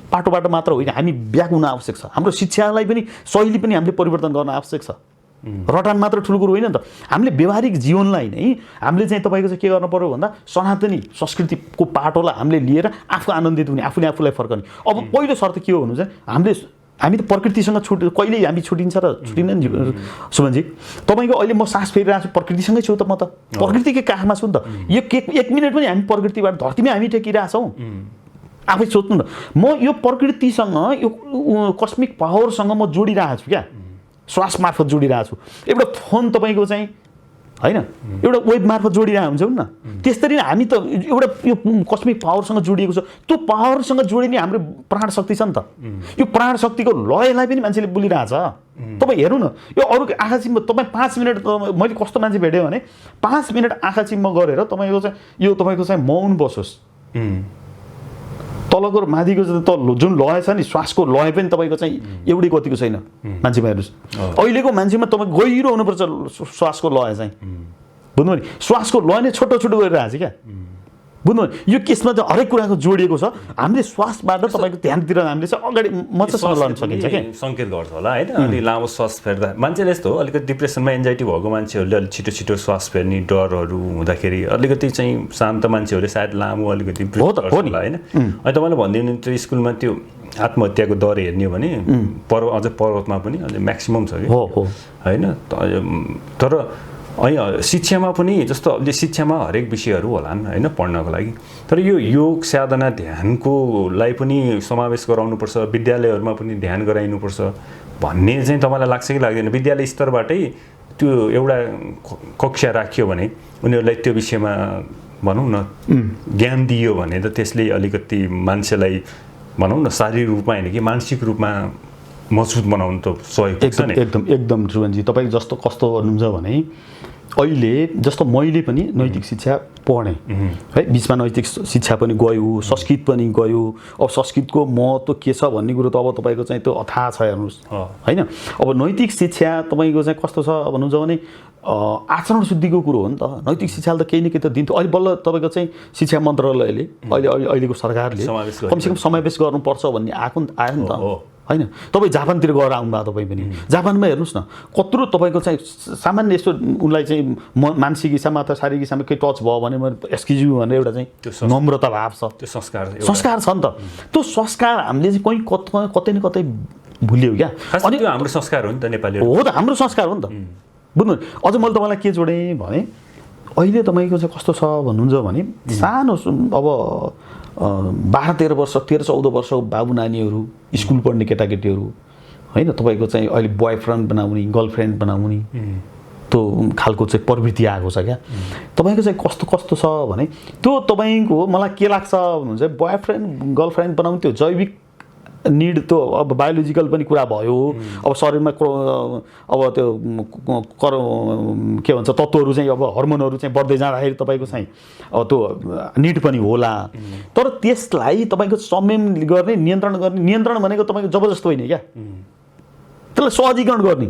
बाटोबाट मात्र होइन, हामी ब्याक हुन आवश्यक छ। हाम्रो शिक्षालाई पनि शैली पनि हामीले परिवर्तन गर्न आवश्यक छ। रटान मात्र ठुलो कुरो होइन नि त। हामीले व्यवहारिक जीवनलाई नै हामीले चाहिँ तपाईँको चाहिँ के गर्नु पर्यो भन्दा सनातनी संस्कृतिको पाटोलाई हामीले लिएर आफू आनन्दित हुने, आफूले आफूलाई फर्कने। अब पहिलो शर्त के हो भन्नु चाहिँ हामी त प्रकृतिसँग कहिल्यै हामी छुटिन्छ र छुटिन्न नि सुमनजी। तपाईँको अहिले म सास फेरिरहेको छु, प्रकृतिसँगै छु त म त, प्रकृतिकै काखमा छु नि त। यो 1 मिनट पनि हामी प्रकृतिबाट धरतीमै हामी टेकिरहेछौँ। आफै सोच्नु न, म यो प्रकृतिसँग यो कस्मिक पावरसँग म जोडिरहेको छु क्या, श्वास मार्फत जोडिरहेको छु। एउटा फोन तपाईँको चाहिँ होइन एउटा वेब मार्फत जोडिरहेको हुन्छौँ न, त्यसरी नै हामी त एउटा यो कस्मिक पावरसँग जोडिएको छ। त्यो पावरसँग जोडिने हाम्रो प्राण शक्ति छ नि त। यो प्राण शक्तिको लयलाई पनि मान्छेले बुलिरहेछ। तपाईँ हेर्नु न, यो अरू आँखा चिम्म तपाईँ 5 मिनट, मैले कस्तो मान्छे भेट्यो भने 5 मिनट आँखा चिम्म गरेर तपाईँको चाहिँ यो तपाईँको चाहिँ मौन बसोस्, तलको र माथिको जुन लय छ नि श्वासको लय पनि तपाईँको चाहिँ एउटै गतिको छैन मान्छेमा हेर्नुहोस् अहिलेको मान्छेमा तपाईँ गहिरो हुनुपर्छ श्वासको लय चाहिँ बुझ्नु नि श्वासको लय नै छोटो छोटो गरिरहेको छ क्या बुझ्नु यो केसमा चाहिँ हरेक कुराको जोडिएको छ हामीले श्वासबाट तपाईँको ध्यानतिर हामीले चाहिँ अगाडि मजासँग लड्न सकिन्छ क्या
सङ्केत गर्छ होला होइन अनि लामो श्वास फेर्दा मान्छेले यस्तो हो अलिकति डिप्रेसनमा एन्जाइटी भएको मान्छेहरूले अलिक छिटो छिटो श्वास फेर्ने डरहरू हुँदाखेरि अलिकति चाहिँ शान्त मान्छेहरूले सायद लामो अलिकति होइन अनि तपाईँले भनिदिनु त्यो स्कुलमा त्यो आत्महत्याको दर हेर्ने हो भने अझ पर्वतमा पनि अझ म्याक्सिमम् छ कि होइन तर अहिले शिक्षामा पनि जस्तो अहिले शिक्षामा हरेक विषयहरू होलान् होइन पढ्नको लागि तर यो योग साधना ध्यानकोलाई पनि समावेश गराउनुपर्छ विद्यालयहरूमा पनि ध्यान गराइनुपर्छ भन्ने चाहिँ तपाईँलाई लाग्छ कि लाग्दैन विद्यालय स्तरबाटै त्यो एउटा कक्षा राखियो भने उनीहरूलाई त्यो विषयमा भनौँ न ज्ञान दियो भने त त्यसले अलिकति मान्छेलाई भनौँ न शारीरिक रूपमा होइन कि मानसिक रूपमा मजबुत बनाउनु त सहयोग पुग्छ नि
एकदम ध्रुवनजी तपाईँ जस्तो कस्तो भन्नुहुन्छ भने अहिले जस्तो मैले पनि नैतिक शिक्षा पढेँ है बिचमा नैतिक शिक्षा पनि गयो संस्कृत पनि गयो अब संस्कृतको महत्त्व के छ भन्ने कुरो त अब तपाईँको चाहिँ त्यो अथाह छ हेर्नुहोस् होइन अब नैतिक शिक्षा तपाईँको चाहिँ कस्तो छ भन्नुहुन्छ भने आचरण शुद्धिको कुरो हो नि त नैतिक शिक्षाले त केही न केही त दिन्थ्यो अहिले बल्ल तपाईँको चाहिँ शिक्षा मन्त्रालयले अहिलेको सरकारले कमसेकम समावेश गर्नुपर्छ भन्ने आयो नि त होइन तपाईँ जापानतिर गएर आउनुभयो तपाईँ पनि जापानमा हेर्नुहोस् न कत्रो तपाईँको चाहिँ सामान्य यस्तो उनलाई चाहिँ मानसिक हिसाबमा अथवा शारीरिक हिसाबमा केही टच भयो भने मैले एक्सक्युज भनेर एउटा चाहिँ नम्रता भाव छ त्यो संस्कार छ नि त त्यो संस्कार हामीले चाहिँ कतै न कतै भुल्यौँ क्या
अनि त्यो हाम्रो संस्कार हो नि त नेपाली
हो त हाम्रो संस्कार हो नि त बुझ्नु अझ मैले तपाईँलाई के जोडेँ भने अहिले तपाईँको चाहिँ कस्तो छ भन्नुहुन्छ भने सानो अब 12-13 वर्ष 13-14 वर्षको बाबु नानीहरू स्कुल पढ्ने केटाकेटीहरू होइन तपाईँको चाहिँ अहिले बोयफ्रेन्ड बनाउने गर्लफ्रेन्ड बनाउने त्यो खालको चाहिँ प्रवृत्ति आएको छ क्या तपाईँको चाहिँ कस्तो छ भने त्यो तपाईँको मलाई के लाग्छ भन्नुहुन्छ बोयफ्रेन्ड गर्लफ्रेन्ड बनाउने त्यो जैविक निड त्यो अब बायोलोजिकल पनि कुरा भयो अब शरीरमा अब त्यो के भन्छ तत्त्वहरू चाहिँ अब हर्मोनहरू चाहिँ बढ्दै जाँदाखेरि तपाईँको चाहिँ अब त्यो निड पनि होला तर त्यसलाई तपाईँको संयम गर्ने नियन्त्रण भनेको तपाईँको जबरजस्त होइन क्या त्यसलाई सहजीकरण गर्ने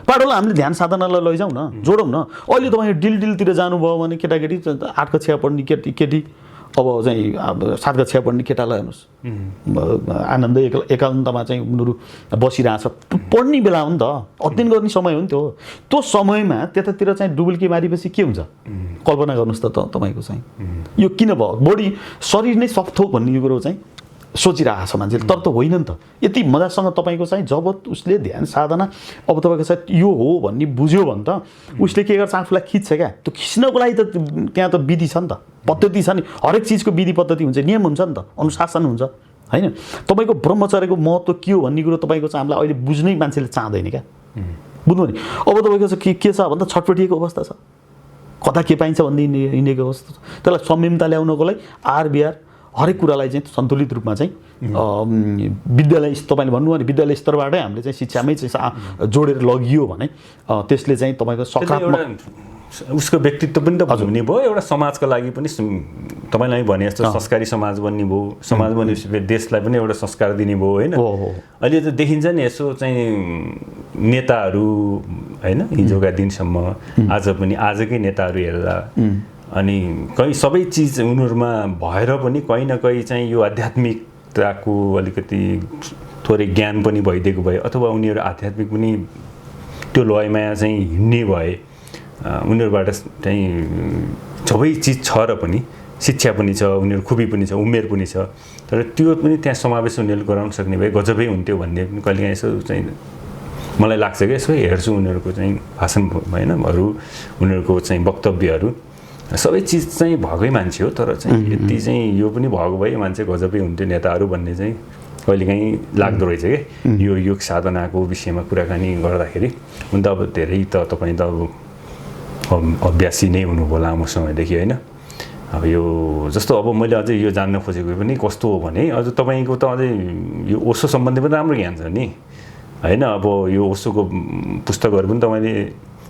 पाटोलाई हामीले ध्यान साधनालाई लैजाउँ न जोडौँ न अहिले तपाईँ डिलतिर जानुभयो भने केटाकेटी 8 कक्षा पढ्ने केटी अब चाहिँ 7 कक्षा पढ्ने केटालाई हेर्नुहोस् आनन्द एकान्तमा चाहिँ उनीहरू बसिरहेछ पढ्ने बेला हो नि त अध्ययन गर्ने समय हो नि त्यो समयमा त्यतातिर चाहिँ डुबुल्की मारेपछि के हुन्छ कल्पना गर्नुहोस् त तपाईँको चाहिँ यो किन भयो बडी शरीर नै सफ्ट हो भन्ने कुरो चाहिँ सोचिरहेको छ मान्छेले तर त होइन नि त यति मजासँग तपाईँको चाहिँ जब उसले ध्यान साधना अब तपाईँको चाहिँ यो हो भन्ने बुझ्यो भने त उसले के गर्छ आफूलाई खिच्छ क्या त्यो खिच्नको लागि त त्यहाँ त विधि छ नि त पद्धति छ नि हरेक चिजको विधि पद्धति हुन्छ नियम हुन्छ नि त अनुशासन हुन्छ होइन तपाईँको ब्रह्मचर्यको महत्त्व के हो भन्ने कुरो तपाईँको चाहिँ हामीलाई अहिले बुझ्नै मान्छेले चाहँदैन क्या बुझ्नु नि अब तपाईँको चाहिँ के छ भन्दा छटपटिएको अवस्था छ कता के पाइन्छ भन्ने हिँडेको अवस्था छ त्यसलाई संयमता ल्याउनको लागि आरबिआर हरेक कुरालाई चाहिँ सन्तुलित रूपमा चाहिँ विद्यालय तपाईँले भन्नुभयो भने विद्यालय स्तरबाटै हामीले चाहिँ शिक्षामै चाहिँ जोडेर लगियो भने त्यसले चाहिँ तपाईँको सकारात्मक
उसको व्यक्तित्व पनि त हुने भयो एउटा समाजको लागि पनि तपाईँलाई भने जस्तो संस्कारी समाज बन्ने भयो समाज बनेपछि देशलाई पनि एउटा संस्कार दिने भयो होइन अहिले त देखिन्छ नि यसो चाहिँ नेताहरू होइन हिजोका दिनसम्म आज पनि आजकै नेताहरू हेर्दा अनि कहीँ सबै चिज उनीहरूमा भएर पनि कहीँ न कहीँ चाहिँ यो आध्यात्मिकताको अलिकति थोरै ज्ञान पनि भइदिएको भए अथवा उनीहरू आध्यात्मिक पनि त्यो लयमा चाहिँ हिँड्ने भए उनीहरूबाट चाहिँ सबै चिज छ र पनि शिक्षा पनि छ उनीहरू खुबी पनि छ उमेर पनि छ तर त्यो पनि त्यहाँ समावेश उनीहरूले गराउन सक्ने भए गजबै हुन्थ्यो भन्ने पनि कहिलेकाहीँ यसो चाहिँ मलाई लाग्छ कि यसो हेर्छु उनीहरूको चाहिँ भाषण होइन उनीहरूको चाहिँ वक्तव्यहरू सबै चिज चाहिँ भएकै मान्छे हो तर चाहिँ यति चाहिँ यो पनि भएको भए मान्छे गजबै हुन्थ्यो नेताहरू भन्ने चाहिँ कहिलेकाहीँ लाग्दो रहेछ कि यो योग साधनाको विषयमा कुराकानी गर्दाखेरि हुन त अब धेरै त तपाईँ त अब अभ्यासी नै हुनुभयो लामो समयदेखि होइन अब यो जस्तो अब मैले अझै यो जान्न खोजेको पनि कस्तो हो भने अझ तपाईँको त अझै यो ओसो सम्बन्धी पनि राम्रो ज्ञान छ नि होइन अब यो ओसोको पुस्तकहरू पनि तपाईँले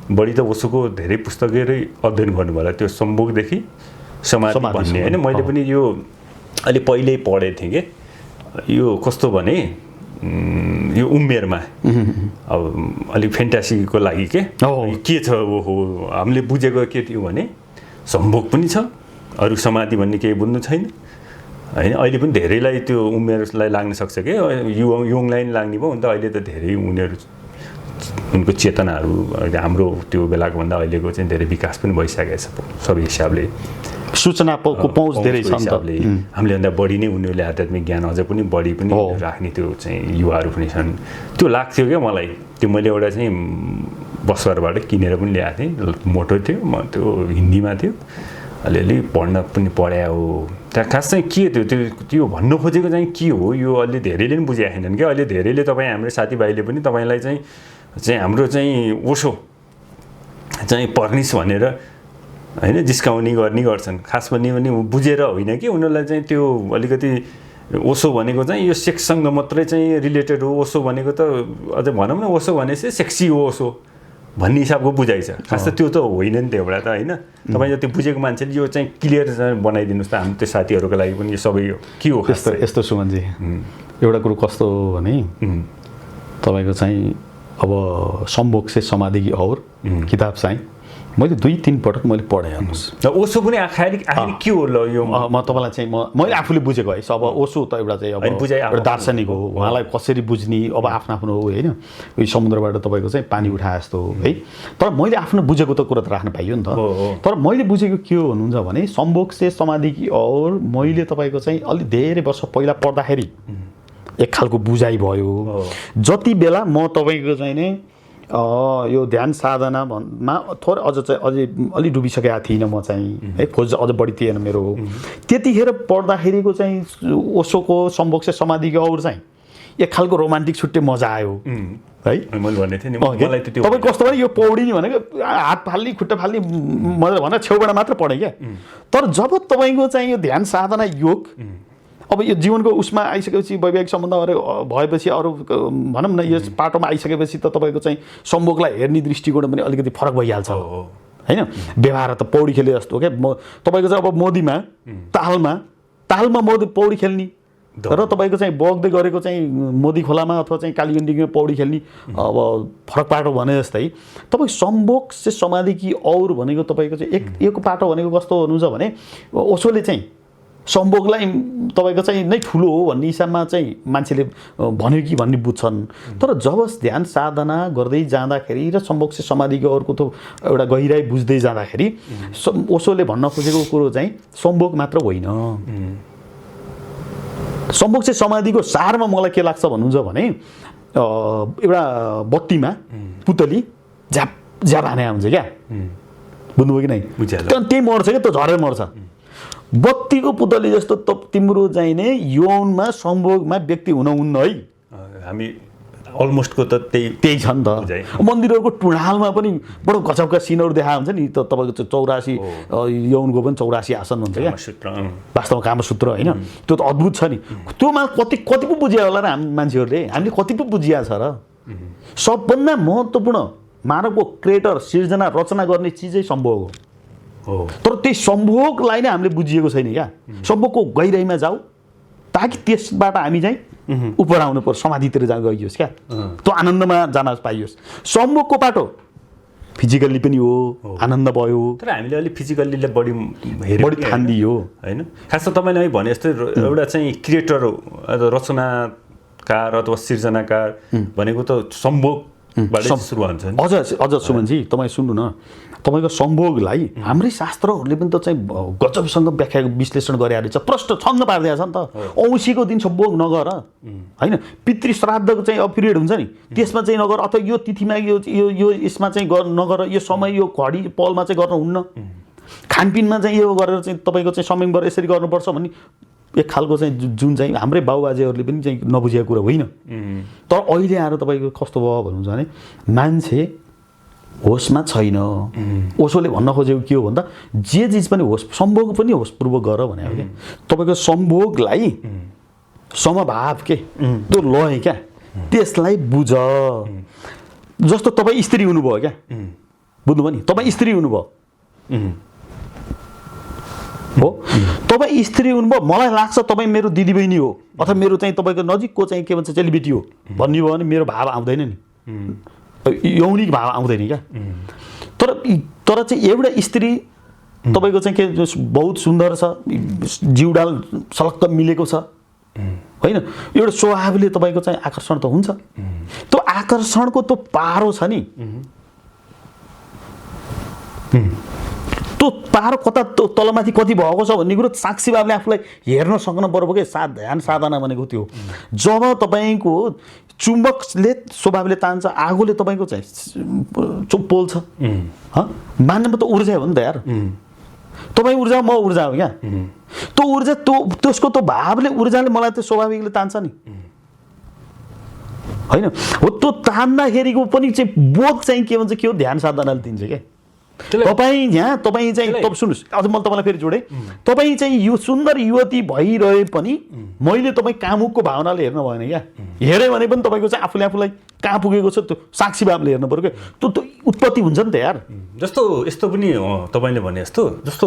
बढी त ओसोको धेरै पुस्तकहरू अध्ययन गर्नुभयो होला त्यो सम्भोगदेखि समाधि भन्ने होइन मैले पनि यो अहिले पहिल्यै पढेको थिएँ कि यो कस्तो भने यो उमेरमा अब अलिक फ्यान्टासीको लागि के छ हो हामीले बुझेको के थियो भने सम्भोग पनि छ अरू समाधि भन्ने केही बुझ्नु छैन होइन अहिले पनि धेरैलाई त्यो उमेरलाई लाग्न सक्छ कि यङलाई नि लाग्ने भयो अन्त अहिले त धेरै उनीहरू उनको चेतनाहरू हाम्रो त्यो बेलाको भन्दा अहिलेको चाहिँ धेरै विकास पनि भइसकेको छ सबै हिसाबले
सूचनाको पहुँच धेरै छ नि त
हामीले भन्दा बढी नै उनीहरूले आध्यात्मिक ज्ञान अझ पनि बढी पनि राख्ने त्यो चाहिँ युवाहरू पनि छन् त्यो लाग्थ्यो क्या मलाई त्यो मैले एउटा चाहिँ बसरबाट किनेर पनि ल्याएको थिएँ मोटो थियो म त्यो हिन्दीमा थियो अलिअलि पढ्न पनि पढाए हो त्यहाँ खास चाहिँ के थियो त्यो भन्नु खोजेको चाहिँ के हो यो अहिले धेरैले पनि बुझेका छैनन् क्या अहिले धेरैले तपाईँ हाम्रो साथीभाइले पनि तपाईँलाई चाहिँ हाम्रो चाहिँ ओसो चाहिँ पर्निस भनेर होइन जिस्काउने गर्ने गर्छन् खास भन्ने बुझेर होइन कि उनीहरूलाई चाहिँ त्यो अलिकति ओसो भनेको चाहिँ यो सेक्ससँग मात्रै चाहिँ रिलेटेड हो ओसो भनेको त अझ भनौँ न ओसो भनेपछि सेक्सी हो ओसो भन्ने हिसाबको बुझाइ छ खास त त्यो त होइन नि त एउटा त होइन तपाईँ जति बुझेको मान्छेले यो चाहिँ क्लियर बनाइदिनुहोस् त हाम्रो त्यो साथीहरूको लागि पनि यो सबै के हो
यस्तो सुमनजी एउटा कुरो कस्तो हो भने तपाईँको चाहिँ अब सम्भोग से समाधि की और किताब चाहिँ मैले 2-3 पटक मैले पढेँ हेर्नुहोस्
ओसो पनि आखिर के हो ल यो
म तपाईँलाई चाहिँ मैले आफूले बुझेको है अब ओसो त एउटा चाहिँ अब एउटा दार्शनिक हो उहाँलाई कसरी बुझ्ने अब आफ्नो आफ्नो हो होइन यो समुद्रबाट तपाईँको चाहिँ पानी उठाए जस्तो है तर मैले आफ्नो बुझेको त कुरा त राख्न पाइयो नि त तर मैले बुझेको के हो भन्नुहुन्छ भने सम्भोग से समाधि की और मैले तपाईँको चाहिँ अलिक धेरै वर्ष पहिला पढ्दाखेरि एक खालको बुझाइ भयो जति बेला म तपाईँको चाहिँ नै यो ध्यान साधनामा थोरै अझै अलि डुबिसकेको थिइनँ म चाहिँ है खोज अझ बढी थिएन मेरो त्यतिखेर पढ्दाखेरिको चाहिँ ओसोको सम्भोग से समाधिको और चाहिँ एक खालको रोमान्टिक छुट्टै मजा आयो है
मैले भन्ने थिएँ नि मलाई त त्यो
तपाईँ कस्तो भने यो पौडी नि भनेको हात फाल्ने खुट्टा फाल्ने मजा भनेर छेउबाट मात्र पढेँ क्या तर जब तपाईँको चाहिँ यो ध्यान साधना योग अब यो जीवनको उसमा आइसकेपछि वैवाहिक सम्बन्धहरू भएपछि अरू भनौँ न यो पाटोमा आइसकेपछि त तपाईँको चाहिँ सम्भोगलाई हेर्ने दृष्टिकोण पनि अलिकति फरक भइहाल्छ होइन व्यवहार त पौडी खेले जस्तो हो क्या तपाईँको चाहिँ अब मोदीमा तालमा मोदी पौडी खेल्ने र तपाईँको चाहिँ बग्दै गरेको चाहिँ मोदी खोलामा अथवा चाहिँ कालीगण्डकीमा पौडी खेल्ने अब फरक पाटो भने जस्तै तपाईँ सम्भोग से समाधि कि और भनेको तपाईँको चाहिँ एक पाटो भनेको कस्तो हुनुहुन्छ भने ओसोले चाहिँ सम्भोगलाई तपाईँको चाहिँ नै ठुलो हो भन्ने हिसाबमा चाहिँ मान्छेले भन्यो कि भन्ने बुझ्छन् तर जब ध्यान साधना गर्दै जाँदाखेरि र सम्भोग से समाधिको अर्को त एउटा गहिराई बुझ्दै जाँदाखेरि ओसोले भन्न खोजेको कुरो चाहिँ सम्भोग मात्र होइन सम्भोग से समाधिको सारमा मलाई के लाग्छ भन्नुहुन्छ भने एउटा बत्तीमा पुतली झ्याप हाने हुन्छ क्या बुझ्नुभयो कि नै त्यही मर्छ क्या त्यो झरेर मर्छ बत्तीको पुतली जस्तो तिम्रो चाहिँ नै यौनमा सम्भोगमा व्यक्ति हुनुहुन्न है
हामी अलमोस्टको त
त्यही छ नि त मन्दिरहरूको टुँडालमा पनि बडो गजबका सिनहरू देखा हुन्छ नि त तपाईँको 84 यौनको पनि 84 आसन हुन्छ क्या वास्तवमा कामसूत्र होइन त्यो त अद्भुत छ नि त्योमा कति पो बुझ्या होला र हामी मान्छेहरूले हामीले कति पो बुझिया छ र सबभन्दा महत्त्वपूर्ण मानवको क्रिएटर सिर्जना रचना गर्ने चिजै सम्भोग हो तर त्यही सम्भोगलाई नै हामीले बुझिएको छैन क्या सम्भोगको गहिराइमा जाऊ ताकि त्यसबाट हामी चाहिँ उपर आउनु पर्छ समाधितिर गइयोस् क्या त्यो आनन्दमा जान पाइयोस् सम्भोगको बाटो फिजिकल्ली पनि हो आनन्द भयो
तर हामीले अलि फिजिकल्लीले बढी
ठान्दियो
होइन खास त तपाईँले भने जस्तै एउटा चाहिँ क्रिएटर रचनाकार अथवा सिर्जनाकार भनेको त सम्भोगबाट सुरु हुन्छ
अझ सुमनजी तपाईँ सुन्नु न तपाईँको सम्भोगलाई हाम्रै शास्त्रहरूले पनि त चाहिँ गजबसँग व्याख्या विश्लेषण गरेर छ प्रष्ट छङ्ग पारिदिएको छ नि त औँसीको दिन सम्भोग नगर होइन पितृ श्राद्धको चाहिँ अब पिरियड हुन्छ नि त्यसमा चाहिँ नगर अथवा यो तिथिमा यो यसमा चाहिँ नगर यो समय यो घडी पलमा चाहिँ गर्नुहुन्न खानपिनमा चाहिँ यो गरेर चाहिँ तपाईँको चाहिँ समयबाट यसरी गर्नुपर्छ भन्ने एक खालको चाहिँ जुन चाहिँ हाम्रै बाबुबाजेहरूले पनि चाहिँ नबुझेको कुरा होइन तर अहिले आएर तपाईँको कस्तो भयो भन्नुहुन्छ भने मान्छे होसमा छैन ओसोले भन्न खोजेको के हो भन्दा जे चिज पनि होस सम्भोग पनि होसपूर्वक गर भने हो क्या तपाईँको सम्भोगलाई समभाव के त्यो लय क्या त्यसलाई बुझ जस्तो तपाईँ स्त्री हुनुभयो क्या बुझ्नुभयो नि तपाईँ स्त्री हुनुभयो हो तपाईँ स्त्री हुनुभयो मलाई लाग्छ तपाईँ मेरो दिदीबहिनी हो अथवा मेरो चाहिँ तपाईँको नजिकको चाहिँ के भन्छ चेलीबेटी हो भन्नुभयो भने मेरो भाव आउँदैन नि यौनिक भाव आउँदैन क्या तर चाहिँ एउटा स्त्री तपाईँको चाहिँ के बहुत सुन्दर छ जिउडाल सलक्क मिलेको छ होइन एउटा स्वभावले तपाईँको चाहिँ आकर्षण त हुन्छ त्यो आकर्षणको त्यो पारो छ नि त्यो पारो कता तलमाथि कति भएको छ भन्ने कुरो साक्षी बाबुले आफूलाई हेर्न सक्न पर्यो के ध्यान साधना भनेको त्यो जब तपाईँको चुम्बकले स्वभावले तान्छ आगोले तपाईँको चाहिँ पोल्छ मान्नमा त ऊर्जा हो नि त यार तपाईँ ऊर्जा म ऊर्जा हो क्या त्यो ऊर्जा त्यसको त्यो भावले ऊर्जाले मलाई त्यो स्वाभाविकले तान्छ नि होइन हो त्यो तान्दाखेरिको पनि चाहिँ बोध चाहिँ के भन्छ के हो ध्यान साधनाले दिन्छ क्या तपाईँ चाहिँ सुन्नुहोस् अझ मैले तपाईँलाई फेरि जोडेँ तपाईँ चाहिँ यो सुन्दर युवती भइरहे पनि मैले तपाईँ कामुकको भावनाले हेर्नु भएन क्या हेऱ्यो भने पनि तपाईँको चाहिँ आफूलाई कहाँ पुगेको छ त्यो साक्षी भावले हेर्नु पऱ्यो क्या त्यो उत्पत्ति हुन्छ नि त यार
जस्तो यस्तो पनि तपाईँले भने जस्तो जस्तो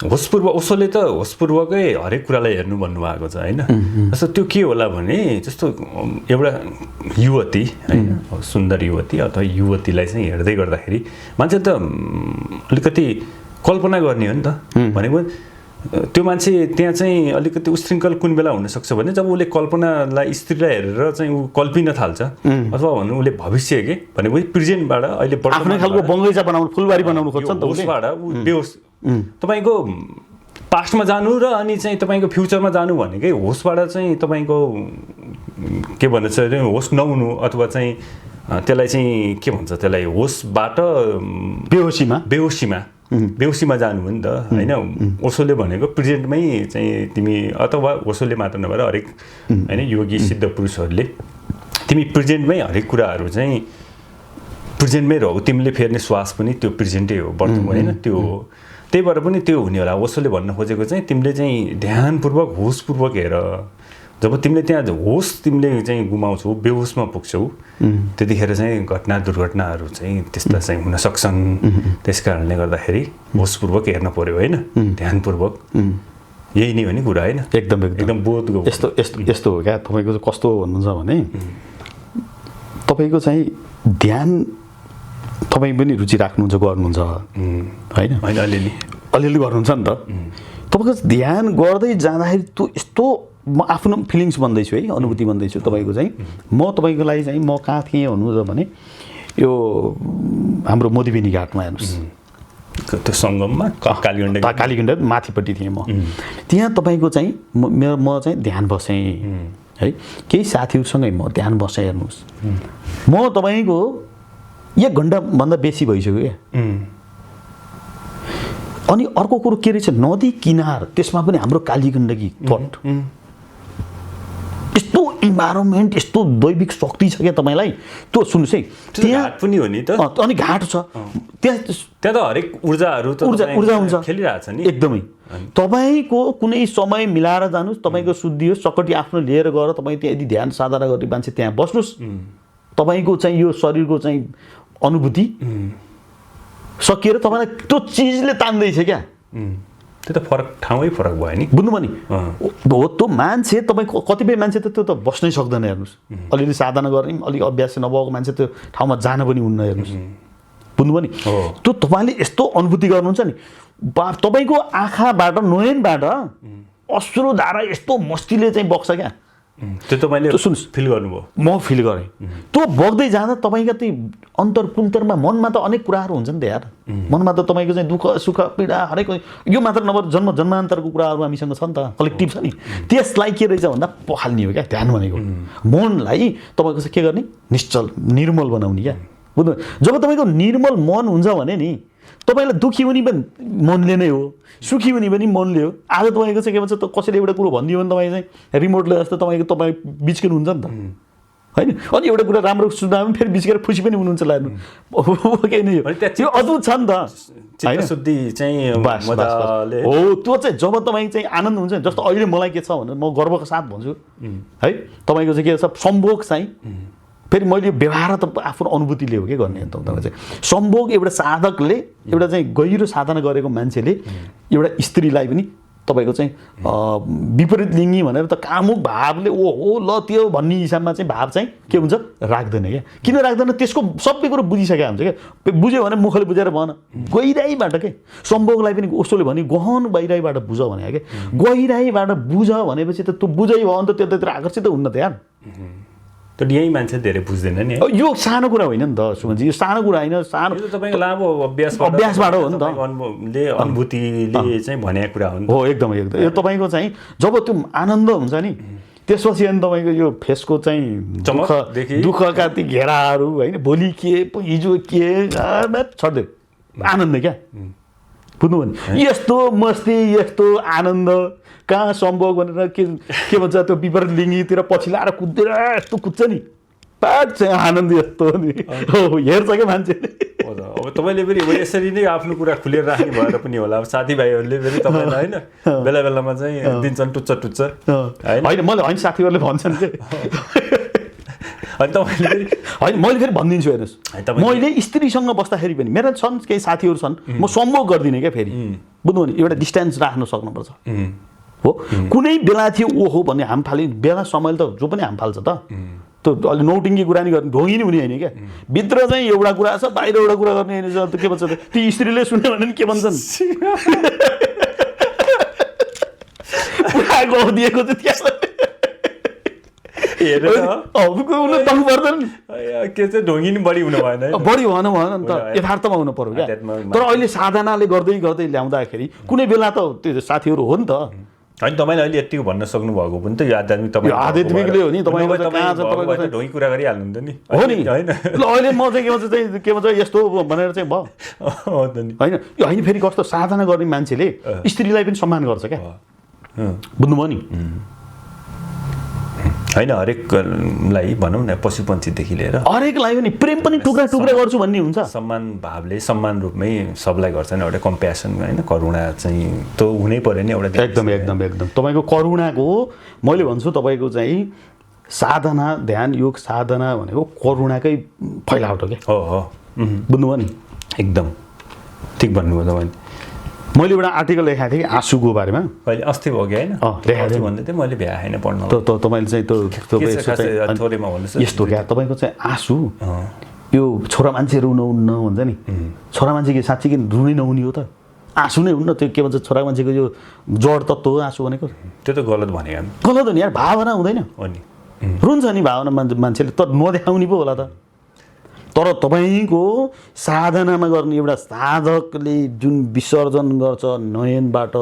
होसपूर्व उसोले त होसपूर्वकै हरेक कुरालाई हेर्नु भन्नुभएको छ होइन जस्तो त्यो के होला भने जस्तो एउटा युवती होइन सुन्दर युवती अथवा युवतीलाई चाहिँ हेर्दै गर्दाखेरि मान्छे त अलिकति कल्पना गर्ने हो नि त भनेको त्यो मान्छे त्यहाँ चाहिँ अलिकति उशृङ्खल कुन बेला हुनसक्छ भने जब उसले कल्पनालाई स्त्रीलाई हेरेर चाहिँ ऊ कल्पिन थाल्छ अथवा भन्नु उसले भविष्य के भनेपछि प्रेजेन्टबाट अहिले
आफ्नै खालको बगैँचा बनाउनु फुलबारी बनाउनु खोज्छ नि त
उसबाट ऊ बेहोस तपाईँको पास्टमा जानु र अनि चाहिँ तपाईँको फ्युचरमा जानु भनेकै होसबाट चाहिँ तपाईँको के भन्छ होस नहुनु अथवा चाहिँ त्यसलाई चाहिँ के भन्छ त्यसलाई होसबाट बेहोसीमा जानु हो नि त होइन ओशोले भनेको प्रेजेन्टमै चाहिँ तिमी अथवा ओशोले मात्र नभएर हरेक होइन योगी सिद्ध पुरुषहरूले तिमी प्रेजेन्टमै हरेक कुराहरू चाहिँ प्रेजेन्टमै रह्यो तिमीले फेर्ने श्वास पनि त्यो प्रेजेन्टै हो वर्तमान होइन त्यो हो त्यही भएर पनि त्यो हुने होला ओशोले भन्न खोजेको चाहिँ तिमीले चाहिँ ध्यानपूर्वक होसपूर्वक हेर जब तिमीले त्यहाँ होस तिमीले चाहिँ गुमाउँछौ बेहोसमा पुग्छौ त्यतिखेर चाहिँ घटना दुर्घटनाहरू चाहिँ त्यस्ता चाहिँ हुन सक्छन् त्यस कारणले गर्दाखेरि होसपूर्वक हेर्न पर्यो होइन ध्यानपूर्वक यही नै हो नि कुरा होइन एकदम बोधको
यस्तो हो क्या तपाईँको कस्तो भन्नुहुन्छ भने तपाईँको चाहिँ ध्यान तपाईँ पनि रुचि राख्नुहुन्छ गर्नुहुन्छ होइन अलिअलि गर्नुहुन्छ नि त तपाईँको ध्यान गर्दै जाँदाखेरि त्यो यस्तो म आफ्नो फिलिङ्स भन्दैछु है अनुभूति भन्दैछु तपाईँको चाहिँ म तपाईँको लागि चाहिँ म कहाँ थिएँ भन्नुहुन्छ भने यो हाम्रो मोदीबेनी घाटमा हेर्नुहोस्
त्यो सङ्गममा
कालीगण्डा माथिपट्टि थिएँ म त्यहाँ तपाईँको चाहिँ म चाहिँ ध्यान बसेँ है केही साथीहरूसँगै म ध्यान बसेँ हेर्नुहोस् म तपाईँको 1 घन्टाभन्दा बेसी भइसक्यो क्या अनि अर्को कुरो के रहेछ नदी किनार त्यसमा पनि हाम्रो कालीगण्डकी तट यस्तो इन्भाइरोमेन्ट यस्तो दैविक शक्ति छ क्या तपाईँलाई त्यो सुन्नुहोस् है
त्यहाँ पनि हो नि त
अनि घाट छ
त्यहाँ त हरेक ऊर्जाहरू त
ऊर्जा हुन्छ
खेलिरहेछ नि
एकदमै तपाईँको कुनै समय मिलाएर जानुहोस् तपाईँको शुद्धि होस् सकटी आफ्नो लिएर गएर तपाईँ त्यहाँ यदि ध्यान साधना गर्ने मान्छे त्यहाँ बस्नुहोस् तपाईँको चाहिँ यो शरीरको चाहिँ अनुभूति सकिएर तपाईँलाई त्यो चिजले तान्दैछ क्या
त्यो त फरक ठाउँै फरक भयो नि
बुझ्नुभयो नि हो त्यो मान्छे तपाईँको कतिपय मान्छे त त्यो त बस्नै सक्दैन हेर्नुहोस् अलिअलि साधना गर्ने अलिक अभ्यास नभएको मान्छे त्यो ठाउँमा जान पनि हुन्न हेर्नुहोस् बुझ्नुभयो नि त्यो तपाईँले यस्तो अनुभूति गर्नुहुन्छ नि तपाईँको आँखाबाट नयनबाट अश्रुधारा यस्तो मस्तीले चाहिँ बग्छ क्या
त्यो तपाईँले
सुन्नुहोस्
फिल गर्नुभयो
म फिल गरेँ त्यो बग्दै जाँदा तपाईँको त्यही अन्तर्कुन्तरमा मनमा त अनेक कुराहरू हुन्छ नि त यार मनमा त तपाईँको चाहिँ दुःख सुख पीडा हरेक यो मात्र नभएर जन्मान्तरको कुराहरू हामीसँग छ नि त कलेक्टिभ छ नि त्यसलाई के रहेछ भन्दा पखाल्ने हो क्या ध्यान भनेको मनलाई तपाईँको चाहिँ के गर्ने निश्चल निर्मल बनाउने क्या बुझ्नु जब तपाईँको निर्मल मन हुन्छ भने नि तपाईँलाई दुःखी हुने पनि मनले नै हो सुखी हुने पनि मनले हो आज तपाईँको चाहिँ के भन्छ कसैले एउटा कुरो भनिदियो भने तपाईँ चाहिँ रिमोटले जस्तो तपाईँ बिच्किनु हुन्छ नि त होइन अनि एउटा कुरा राम्रो सुन्दा पनि फेरि बिच्केर खुसी पनि हुनुहुन्छ लाग्नु केही नै हो त्यो अद्भुत छ नि त
शुद्धि चाहिँ
हो त्यो चाहिँ जब तपाईँ चाहिँ आनन्द हुन्छ जस्तो अहिले मलाई के छ भने म गर्वको साथ भन्छु है तपाईँको चाहिँ के छ सम्भोग चाहिँ फेरि मैले व्यवहार त आफ्नो अनुभूतिले हो के गर्ने त तपाईँ चाहिँ सम्भोग एउटा साधकले एउटा चाहिँ गहिरो साधना गरेको मान्छेले एउटा स्त्रीलाई पनि तपाईँको चाहिँ विपरीत लिङ्गी भनेर त कामुक भावले ओहो ल त्यो भन्ने हिसाबमा चाहिँ भाव चाहिँ के हुन्छ राख्दैन क्या किन राख्दैन त्यसको सबै कुरो बुझिसकेको हुन्छ क्या बुझ्यो भने मुखले बुझेर भन गहिराइबाट के सम्भोगलाई पनि उसले भने गहन गहिराइबाट बुझ भने क्या गहिराइबाट बुझ भनेपछि त त्यो बुझै भयो भने त त्यतातिर आकर्षित हुन्न त यार
तर यही मान्छे धेरै बुझ्दैन नि
यो सानो कुरा होइन नि त सुमनजी यो सानो कुरा होइन सानो
तपाईँको लामो
अभ्यासबाट हो नि त
अनुभूतिले चाहिँ भनेको कुरा हो नि
हो एकदम एकदम यो तपाईँको चाहिँ जब त्यो आनन्द हुन्छ नि त्यसपछि अनि तपाईँको यो फेसको चाहिँ दुःखका ती घेराहरू होइन भोलि के हिजो के छड्दै आनन्द क्या बुझ्नु भने यस्तो मस्ती यस्तो आनन्द कहाँ सम्भव भनेर के भन्छ त्यो विपरीत लिङ्गीतिर पछि लाएर कुदेर यस्तो कुद्छ नि पाट चाहिँ आनन्द यस्तो नि हेर्छ क्या मान्छेले
अब तपाईँले पनि यसरी नै आफ्नो कुरा खुलेर राख्ने भएर पनि होला अब साथीभाइहरूले पनि तपाईँलाई होइन बेला बेलामा चाहिँ दिन्छन् टुच्च टुच्च
होइन मैले होइन साथीहरूले भन्छन् के
अनि तपाईँले
होइन मैले फेरि भनिदिन्छु हेर्नुहोस् मैले स्त्रीसँग बस्दाखेरि पनि मेरा छन् केही साथीहरू छन् म सम्भोग गर्दिनँ क्या फेरि बुझ्नु भने एउटा डिस्टेन्स राख्न सक्नुपर्छ हो कुनै बेला थियो ओहो भन्ने हाम फाले बेला समय त जो पनि हाम फाल्छ त त्यो अलि नौटिङ्गी कुरा नि गर्ने ढोङ्गी नि हुने होइन क्या भित्र चाहिँ एउटा कुरा छ बाहिर एउटा कुरा गर्ने होइन के भन्छ ती स्त्रीले सुन्यो भने के भन्छन् पुरा गफ दिएको चाहिँ त्यहाँ
के चाहिँ ढोङ्गी नि बढी हुनु भएन
बढी भएन नि त यथार्थमा हुनु पर्यो क्या तर अहिले साधनाले गर्दै गर्दै ल्याउँदाखेरि कुनै बेला त त्यो साथीहरू हो नि त
होइन तपाईँले अहिले यतिको भन्न सक्नु भएको पनि त यो आध्यात्मिक तपाईँ
आध्यात्मिक हो नि तपाईँ
ढोङ्गी कुरा गरिहाल्नुहुन्छ नि
हो नि होइन ल अहिले म चाहिँ के भन्छ यस्तो भनेर चाहिँ भयो होइन यो होइन फेरि कस्तो साधना गर्ने मान्छेले स्त्रीलाई पनि सम्मान गर्छ क्या बुझ्नुभयो नि
होइन हरेकलाई भनौँ न पशु पन्छीदेखि लिएर
हरेकलाई पनि प्रेम पनि टुक्रा टुक्रा गर्छु भन्ने हुन्छ
सम्मान भावले सम्मान रूपमै सबलाई गर्छ नि एउटा कम्प्यासन होइन करुणा चाहिँ त्यो हुनै पर्यो नि एउटा
एकदम एकदम एकदम तपाईँको करुणाको मैले भन्छु तपाईँको चाहिँ साधना ध्यान योग साधना भनेको करुणाकै फैलावट हो क्या
हो
बुझ्नुभयो नि
एकदम ठिक भन्नुभयो तपाईँले
मैले एउटा आर्टिकल लेखाएको थिएँ आँसुको बारेमा
अहिले अस्ति भयो कि होइन
लेखाएको थिएँ
भन्दै थिएँ मैले भ्या होइन पढ्न
तपाईँले चाहिँ
थोरैमा भन्नुहोस्
यस्तो क्या तपाईँको चाहिँ आँसु यो छोरा मान्छे रुनुहुन्न भन्छ नि छोरा मान्छे के साँच्चै कि रुनै नहुने हो त आँसु नै हुन्न त्यो के भन्छ छोरा मान्छेको यो जड तत्त्व हो आँसु भनेको
त्यो त गलत भनेको
गलत हो नि यार भावना हुँदैन रुन्छ नि भावना मान्छेले त नदेखाउने पो होला त तर तपाईँको साधनामा गर्ने एउटा साधकले जुन विसर्जन गर्छ नयनबाट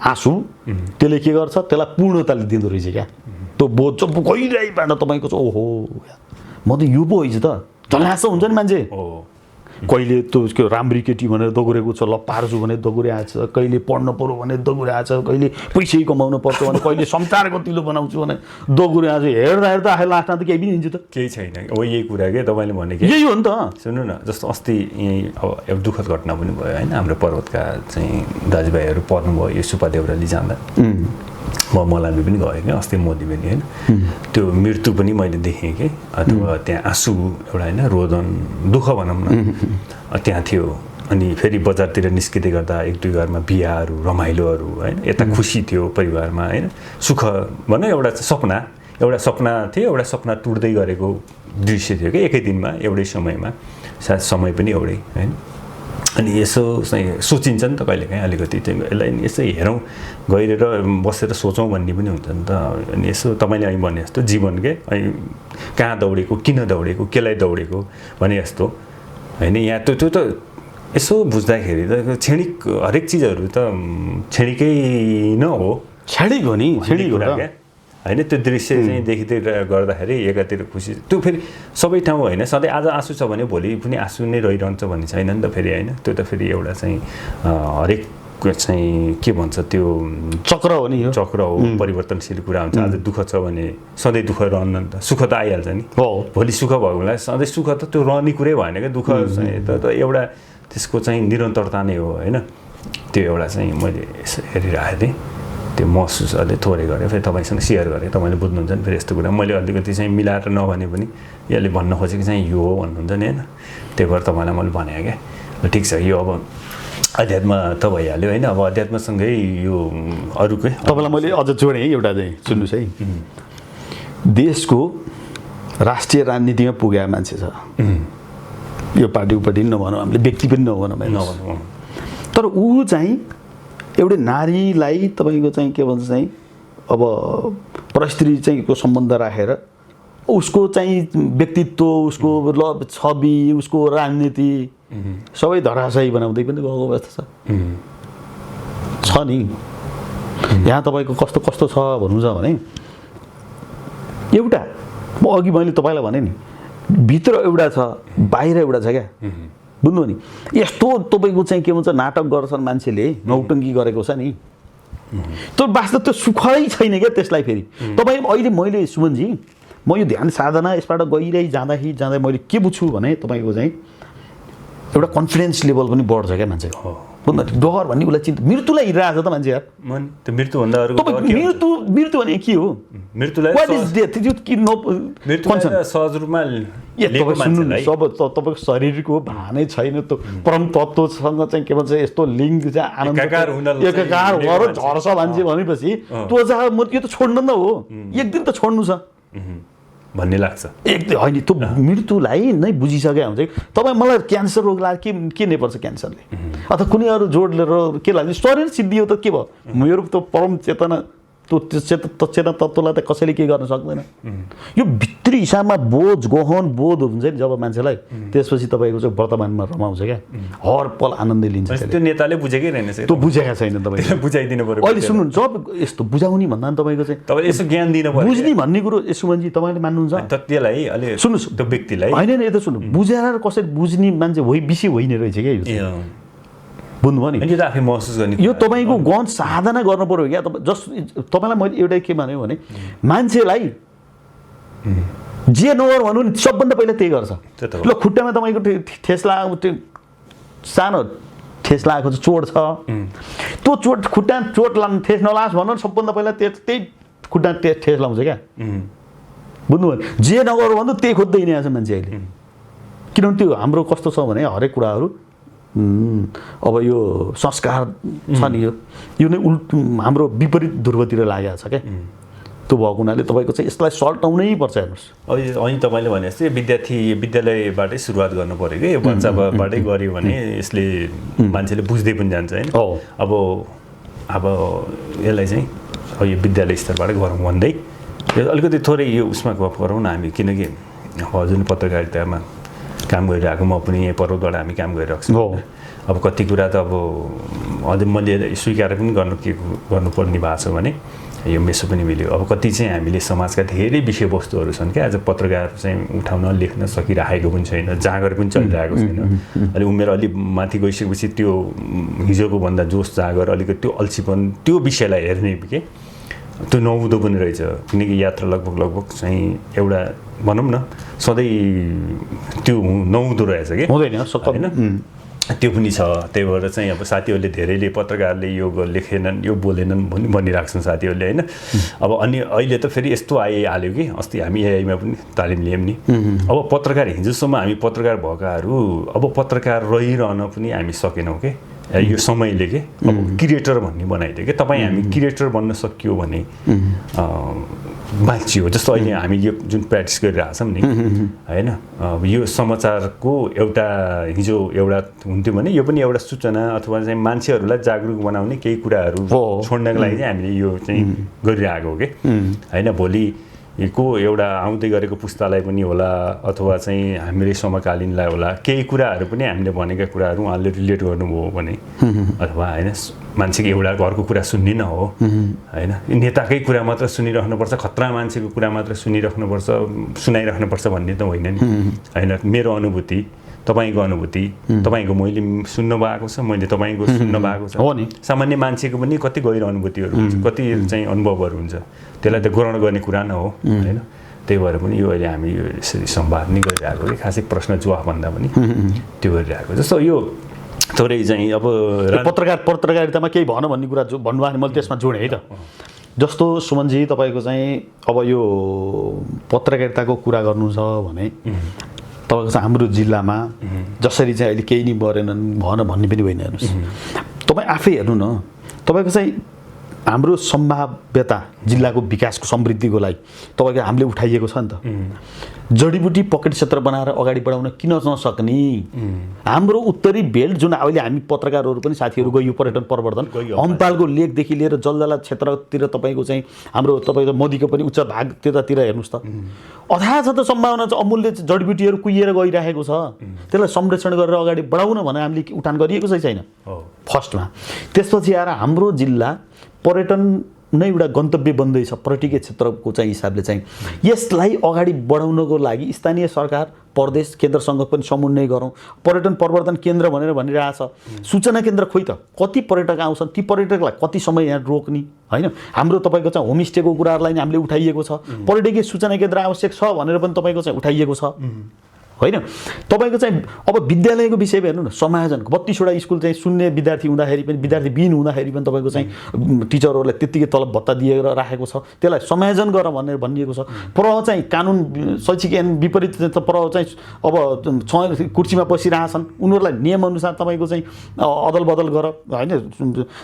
आँसु त्यसले के गर्छ त्यसलाई पूर्णताले दिँदो रहेछ क्या त्यो बोझ गइरहेबाट तपाईँको चाहिँ ओहो म त यो पो होइन त झल्यास हुन्छ नि मान्छे कहिले त्यो राम्री केटी भनेर दगुरेको छ ल पार्छु भने दगुरेको छ कहिले पढ्न पऱ्यो भने दगुरेको छ कहिले पैसै कमाउनु पर्छ भने कहिले संसार गतिलो बनाउँछु भने दगुरेको छ हेर्दा हेर्दा आखिर लास्टमा त केही पनि हुन्छ त
केही छैन हो यही कुरा के तपाईँले भनेको
यही हो नि त
सुन्नु न जस्तो अस्ति यहीँ अब एउटा दुःखद घटना पनि भयो होइन हाम्रो पर्वतका चाहिँ दाजुभाइहरू पर्नुभयो यो सुपादेउराली जाँदा मलाई पनि गयो क्या अस्ति मोदी पनि होइन त्यो मृत्यु पनि मैले देखेँ कि अथवा त्यहाँ आँसु एउटा होइन रोदन दुःख भनौँ न त्यहाँ थियो अनि फेरि बजारतिर निस्किँदै गर्दा एक दुई घरमा बिहाहरू रमाइलोहरू होइन यता खुसी थियो परिवारमा होइन सुख भनौँ एउटा सपना थियो एउटा सपना टुट्दै गरेको दृश्य थियो कि एकै दिनमा एउटै समयमा सायद समय पनि एउटै होइन अनि यसो चाहिँ सोचिन्छ नि त कहिलेकाहीँ अलिकति चाहिँ यसलाई यसो हेरौँ गहिरेर बसेर सोचौँ भन्ने पनि हुन्छ नि त अनि यसो तपाईँले अहिले भने जस्तो जीवन के अनि कहाँ दौडेको किन दौडेको केलाई दौडेको भने जस्तो होइन यहाँ त्यो त यसो बुझ्दाखेरि त क्षणिक हरेक चिजहरू त क्षणिकै न हो
क्षणिक हो नि क्षणिक हो
क्या होइन त्यो दृश्य चाहिँ देखिँदै गर्दाखेरि एकातिर खुसी त्यो फेरि सबै ठाउँ होइन सधैँ आज आँसु छ भने भोलि पनि आँसु नै रहिरहन्छ भन्ने छैन नि त फेरि होइन त्यो त फेरि एउटा चाहिँ हरेक चाहिँ के भन्छ त्यो
चक्र हो नि
चक्र हो परिवर्तनशील कुरा हुन्छ आज दुःख छ भने सधैँ दुःख रहन्न नि त सुख त आइहाल्छ नि भोलि सुख भएको बेला सधैँ सुख त त्यो रहने कुरै भएन क्या दुःख चाहिँ त एउटा त्यसको चाहिँ निरन्तरता नै हो होइन त्यो एउटा चाहिँ मैले हेरिरहेको थिएँ त्यो महसुस अलि थोरै गरेँ फेरि तपाईँसँग सेयर गरेँ तपाईँले बुझ्नुहुन्छ नि फेरि यस्तो कुरा मैले अलिकति चाहिँ मिलाएर नभने पनि यसले भन्न खोजेको चाहिँ यो हो भन्नुहुन्छ नि होइन त्यही भएर तपाईँलाई मैले भनेँ क्या ल ठिक छ यो अब अध्यात्म त भइहाल्यो होइन अब अध्यात्मसँगै यो अरूकै
तपाईँलाई मैले अझ जोडेँ है एउटा चाहिँ सुन्नुहोस् है देशको राष्ट्रिय राजनीतिमा पुगेको मान्छे छ यो पार्टी उपार्टी नभनौँ हामीले व्यक्ति पनि नभनौँ तर ऊ चाहिँ एउटै नारीलाई तपाईँको चाहिँ के भन्छ चाहिँ अब परस्त्री चाहिँ को सम्बन्ध राखेर उसको चाहिँ व्यक्तित्व उसको छवि उसको राजनीति सबै धराशायी बनाउँदै पनि गएको अवस्था छ नि यहाँ तपाईँको कस्तो कस्तो छ भन्नु छ भने एउटा म अघि मैले तपाईँलाई भने नि भित्र एउटा छ बाहिर एउटा छ क्या बुझ्नु नि यस्तो तपाईँको चाहिँ के भन्छ नाटक गर्छन् मान्छेले नौटङ्की गरेको छ नि त्यो वास्तव त्यो सुखै छैन क्या त्यसलाई फेरि तपाईँ अहिले मैले सुमनजी म यो ध्यान साधना यसबाट गइरहि जाँदा मैले के बुझ्छु भने तपाईँको चाहिँ एउटा कन्फिडेन्स लेभल पनि बढ्छ क्या मान्छेको बुझ्नु डर भन्ने उसलाई चिन्ता मृत्युलाई हिँडिरहेको छ त मान्छे यार
त्यो मृत्युभन्दा अरू
मृत्यु भने के हो
मृत्युलाई
वाट इज डेथ त्यो कि
सहज रूपमा
तपाईँको शरीरको भानै छैन त्यो परम तत्त्वसँग चाहिँ के भन्छ यस्तो लिङ्क चाहिँ आनन्द एकाकार भएर झर्छ मान्छे भनेपछि त्यो चाहिँ म यो त छोड्नु न हो एक दिन त छोड्नु छ
भन्ने लाग्छ
एकदम होइन त्यो मृत्युलाई नै बुझिसके हुन्छ तपाईँ मलाई क्यान्सर रोग लाग्यो के नै पर्छ क्यान्सरले अथवा कुनै अरू जोड लिएर के लाग्छ शरीर सिद्धियो त के भयो मेरो त परम चेतना त्यो चेतना तत्त्वलाई त कसैले के गर्न सक्दैन यो भित्री हिसाबमा बोझ गहन बोध हुन्छ नि जब मान्छेलाई त्यसपछि तपाईँको चाहिँ वर्तमानमा रमाउँछ क्या हर पल आनन्दै लिन्छ
त्यो नेताले बुझेकै रहेन
त्यो बुझेका छैन तपाईँले
बुझाइदिनु पर्यो
अहिले सुन्नु जब यस्तो बुझाउने भन्दा नि तपाईँको चाहिँ
तपाईँले यसो ज्ञान दिनु पर्यो
बुझ्ने भन्ने कुरो सुमनजी तपाईँले मान्नुहुन्छ
त्यसलाई अलि
सुन्नुहोस्
त्यो व्यक्तिलाई
होइन यता सुन्नु बुझाएर कसरी बुझ्ने मान्छे विषय होइन रहेछ क्या यो बुझ्नुभयो नि
यो त आफै महसुस गर्ने
यो तपाईँको गहन साधना गर्नु पर्यो क्या तपाईँलाई मैले एउटै के भन्यो भने मान्छेलाई जे नगर भनौँ नि सबभन्दा पहिला त्यही गर्छ ल खुट्टामा तपाईँको ठेस त्यो सानो ठेस लागेको छ चोट छ त्यो चोट खुट्टा चोट ठेस नलास् भनौँ सबभन्दा पहिला त्यही खुट्टा ठेस लाउँछ क्या बुझ्नुभयो जे नगर भन्दा त्यही खोज्दै हिँडेको छ मान्छे अहिले किनभने त्यो हाम्रो कस्तो छ भने हरेक कुराहरू अब यो संस्कार छ नि यो नै हाम्रो विपरीत ध्रुवतिर लागेको छ क्या त्यो भएको हुनाले तपाईँको चाहिँ यसलाई सल्टाउनै पर्छ हेर्नुहोस्
अनि तपाईँले भने जस्तै विद्यालयबाटै सुरुवात गर्नु पऱ्यो कि यो बच्चाबाटै गऱ्यो भने यसले मान्छेले बुझ्दै पनि जान्छ होइन अब यसलाई चाहिँ अब यो विद्यालय स्तरबाट गरौँ भन्दै यो अलिकति थोरै यो उसमा गफ गरौँ न हामी किनकि जुन पत्रकारितामा काम गरिरहेको म पनि यहीँ पर्वतबाट हामी काम गरिरहेको छौँ अब कति कुरा त अब अझै मैले स्वीकार पनि गर्नुपर्ने भएको छ भने यो मेसो पनि मिल्यो अब कति चाहिँ हामीले समाजका धेरै विषयवस्तुहरू छन् क्या आज पत्रकार चाहिँ उठाउन लेख्न सकिरहेको पनि छैन जाँगर पनि चलिरहेको छैन अलि उमेर अलि माथि गइसकेपछि त्यो हिजोको भन्दा जोस जाँगर अलिकति त्यो अल्छीपन त्यो विषयलाई हेर्ने के त्यो नहुँदो पनि रहेछ किनकि यात्रा लगभग चाहिँ एउटा भनौँ न सधैँ त्यो नहुँदो रहेछ कि
होइन
त्यो पनि छ त्यही भएर चाहिँ अब साथीहरूले धेरैले पत्रकारले यो लेखेनन् यो बोलेनन् भनिरहेको छन् साथीहरूले होइन अब अनि अहिले त फेरि यस्तो आइहाल्यो कि अस्ति हामी एआईमा पनि तालिम लियौँ नि अब पत्रकार हिजोसम्म हामी पत्रकार भएकाहरू अब पत्रकार रहिरहन पनि हामी सकेनौँ कि यो समयले के अब क्रिएटर भन्ने बनाइदियो कि तपाईँ हामी क्रिएटर बन्न सकियो भने बाँचियो जस्तो अहिले हामी यो जुन प्र्याक्टिस गरिरहेछौँ नि होइन यो समाचारको एउटा हिजो एउटा हुन्थ्यो भने यो पनि एउटा सूचना अथवा चाहिँ मान्छेहरूलाई जागरुक बनाउने केही कुराहरू छोड्नको लागि चाहिँ हामीले यो चाहिँ गरिरहेको हो कि होइन भोलि को एउटा आउँदै गरेको पुस्तालाई पनि होला अथवा चाहिँ हामीले समकालीनलाई होला केही कुराहरू पनि हामीले भनेका कुराहरू उहाँले रिलेट गर्नुभयो भने अथवा होइन मान्छेको एउटा घरको कुरा सुन्ने न हो होइन नेताकै कुरा मात्र सुनिराख्नुपर्छ खतरा मान्छेको कुरा मात्र सुनाइराख्नुपर्छ भन्ने त होइन नि होइन मेरो अनुभूति तपाईँको अनुभूति तपाईँको मैले सुन्न भएको छ मैले तपाईँको सुन्न भएको छ
हो नि
सामान्य मान्छेको पनि कति गहिर अनुभूतिहरू हुन्छ कति चाहिँ अनुभवहरू हुन्छ त्यसलाई त ग्रहण गर्ने कुरा न हो होइन त्यही भएर पनि यो अहिले हामी यो यसरी संवाद नै गरिरहेको कि खासै प्रश्न जवाफ भन्दा पनि त्यो गरिरहेको जस्तो यो थोरै चाहिँ अब
पत्रकारितामा केही भन भन्ने कुरा जो भन्नुभयो भने मैले त्यसमा जोडेँ है त। जस्तो सुमनजी तपाईँको चाहिँ अब यो पत्रकारिताको कुरा गर्नु छ भने तपाईँको चाहिँ हाम्रो जिल्लामा जसरी चाहिँ अहिले केही नि गरेनन् भन्ने पनि होइन। हेर्नुहोस् तपाईँ आफै हेर्नु न, तपाईँको चाहिँ हाम्रो सम्भाव्यता जिल्लाको विकासको समृद्धिको लागि तपाईँको हामीले उठाइएको छ नि त। जडीबुटी पकेट क्षेत्र बनाएर अगाडि बढाउन किन नसक्ने? हाम्रो उत्तरी बेल्ट जुन अहिले हामी पत्रकारहरू पनि साथीहरू गयो पर्यटन प्रवर्धन अम्पालको लेकदेखि लिएर जलजला क्षेत्रतिर तपाईँको चाहिँ हाम्रो तपाईँको मोदीको पनि उच्च भाग त्यतातिर हेर्नुहोस् त अथाह छ त सम्भावना चाहिँ अमूल्य जडीबुटीहरू कुहिएर गइरहेको छ। त्यसलाई संरक्षण गरेर अगाडि बढाउन भने हामीले उठान गरिएको चाहिँ छैन फर्स्टमा। त्यसपछि आएर हाम्रो जिल्ला पर्यटन नै एउटा गन्तव्य बन्दैछ पर्यटकीय क्षेत्रको चाहिँ हिसाबले चाहिँ यसलाई अगाडि बढाउनको लागि स्थानीय सरकार प्रदेश केन्द्रसँग पनि समन्वय गरौँ। पर्यटन प्रवर्धन केन्द्र भनेर भनिरहेछ, सूचना केन्द्र खोइ त कति पर्यटक आउँछन्, ती पर्यटकलाई कति समय यहाँ रोक्ने होइन। हाम्रो तपाईँको चाहिँ होमस्टेको कुराहरूलाई नि हामीले उठाइएको छ, पर्यटकीय सूचना केन्द्र आवश्यक छ भनेर पनि तपाईँको चाहिँ उठाइएको छ होइन। तपाईँको चाहिँ अब विद्यालयको विषयमा हेर्नु न, समायोजन 32वटा स्कुल चाहिँ शून्य विद्यार्थी हुँदाखेरि पनि विद्यार्थीविहीन हुँदाखेरि पनि तपाईँको चाहिँ टिचरहरूलाई त्यत्तिकै तलब भत्ता दिएर राखेको छ, त्यसलाई समायोजन गर भनेर भनिएको छ। प्रह चाहिँ कानुन शैक्षिक विपरीत प्रह चाहिँ अब कुर्सीमा बसिरहेछन्, उनीहरूलाई नियमअनुसार तपाईँको चाहिँ अदल बदल गर होइन।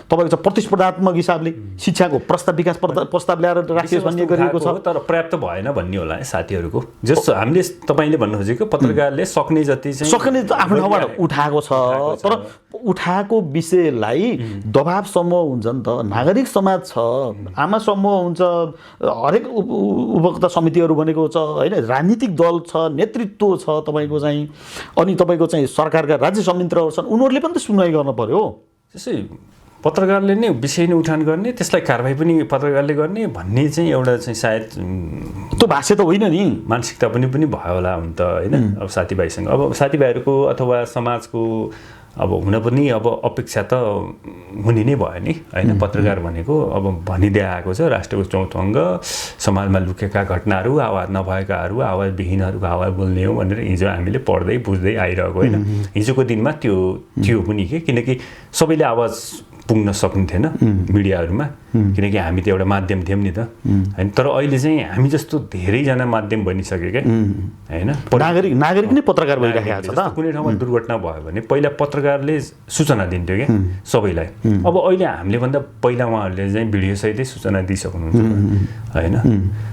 तपाईँको चाहिँ प्रतिस्पर्धात्मक हिसाबले शिक्षाको प्रस्ताव विकास प्रस्ताव ल्याएर राखियोस् भन्ने गरिएको छ,
तर पर्याप्त भएन भन्ने होला है साथीहरूको। जस्तो हामीले तपाईँले भन्नु खोजेको पत्रकारले सक्ने जति चाहिँ
सक्ने त आफ्नो ठाउँबाट उठाएको छ, तर उठाएको विषयलाई दबाब समूह हुन्छ नि त, नागरिक समाज छ, आमा समूह हुन्छ, हरेक उपभोक्ता समितिहरू बनेको छ होइन, राजनीतिक दल छ, नेतृत्व छ तपाईँको चाहिँ, अनि तपाईँको चाहिँ सरकारका राज्य संयन्त्रहरू छन्, उनीहरूले पनि त सुनवाई गर्न पर्यो।
त्यसै पत्रकारले नै विषय नै उठान गर्ने, त्यसलाई कारबाही पनि पत्रकारले गर्ने भन्ने चाहिँ एउटा चाहिँ सायद
त्यो भाष्य त होइन नि,
मानसिकता पनि भयो होला हुन त होइन। अब साथीभाइसँग अब साथीभाइहरूको अथवा समाजको अब हुन पनि अब अपेक्षा त हुने नै भयो नि होइन। पत्रकार भनेको अब भनिदिए आएको छ राष्ट्रको चौथो अङ्ग, समाजमा लुकेका घटनाहरू, आवाज नभएकाहरू, आवाजविहीनहरूको आवाज बोल्ने हो भनेर हिजो हामीले पढ्दै बुझ्दै आइरहेको होइन। हिजोको दिनमा त्यो थियो पनि के, किनकि सबैले आवाज पुग्न सक्ने थिएन मिडियाहरूमा, किनकि हामी त एउटा माध्यम थियौँ नि त होइन। तर अहिले चाहिँ हामी जस्तो धेरैजना माध्यम बनिसक्यो क्या होइन।
नागरिक नै पत्रकार भइरहेको छ त।
कुनै ठाउँमा दुर्घटना भयो भने पहिला पत्रकारले सूचना दिन्थ्यो क्या सबैलाई, अब अहिले हामीले भन्दा पहिला उहाँहरूले चाहिँ भिडियोसहितै सूचना दिइसक्नुहुन्छ होइन।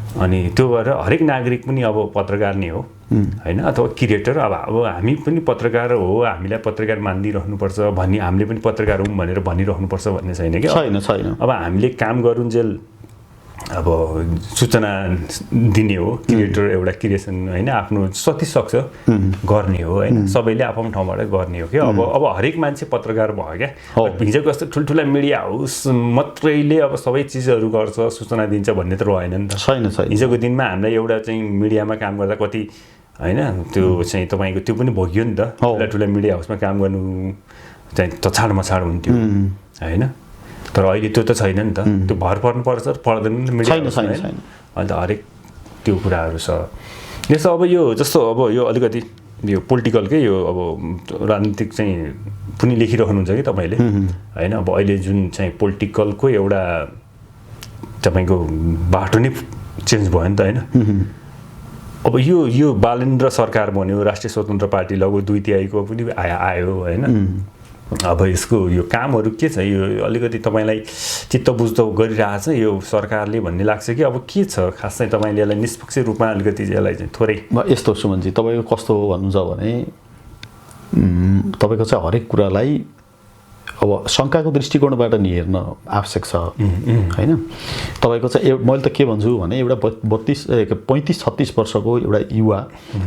अनि त्यो भएर हरेक नागरिक पनि अब पत्रकार नै हो होइन, अथवा क्रिएटर। अब हामी पनि पत्रकार हो, हामीलाई पत्रकार मानिदिइरहनुपर्छ भन्ने, हामीले पनि पत्रकार हौँ भनेर भनिरहनुपर्छ भन्ने छैन क्या।
छैन।
अब हामीले काम गरुन्जेल अब सूचना दिने हो, क्रिएटर एउटा क्रिएसन होइन, आफ्नो जति सक्छ गर्ने हो होइन, सबैले आफ्नो ठाउँबाट गर्ने हो क्या। अब हरेक मान्छे पत्रकार भयो क्या। हिजोको जस्तो ठुल्ठुला मिडिया हाउस मात्रैले अब सबै चिजहरू गर्छ, सूचना दिन्छ भन्ने त रहेन नि त।
छैन।
हिजोको दिनमा हामीलाई एउटा चाहिँ मिडियामा काम गर्दा कति होइन त्यो चाहिँ तपाईँको त्यो पनि भोग्यो नि त। ठुला मिडिया हाउसमा काम गर्नु चाहिँ तछाड मछाड हुन्थ्यो होइन, तर अहिले त्यो त छैन नि त। त्यो भर पर्नुपर्छ, पर्दैन मिडिया अन्त हरेक त्यो कुराहरू छ। जस्तो अब यो अब यो अलिकति यो पोलिटिकलकै यो अब राजनीतिक चाहिँ पनि लेखिरहनुहुन्छ कि तपाईँले होइन। अब अहिले जुन चाहिँ पोलिटिकलको एउटा तपाईँको बाटो नै चेन्ज भयो नि त होइन। अब यो बालेन्द्र सरकार बन्यो, राष्ट्रिय स्वतन्त्र पार्टी लगभग 2/3 पनि आयो होइन। अब यसको यो कामहरू के छ, यो अलिकति तपाईँलाई चित्त बुझ्दो गरिरहेछ यो सरकारले भन्ने लाग्छ कि अब के छ खास चाहिँ तपाईँले यसलाई निष्पक्ष रूपमा अलिकति यसलाई चाहिँ थोरै
यस्तो सुमनजी, तपाईँको कस्तो भन्नुहुन्छ भने तपाईँको चाहिँ हरेक कुरालाई अब शङ्काको दृष्टिकोणबाट नि हेर्न आवश्यक छ होइन। तपाईँको चाहिँ मैले त के भन्छु भने एउटा 35-36 वर्षको एउटा युवा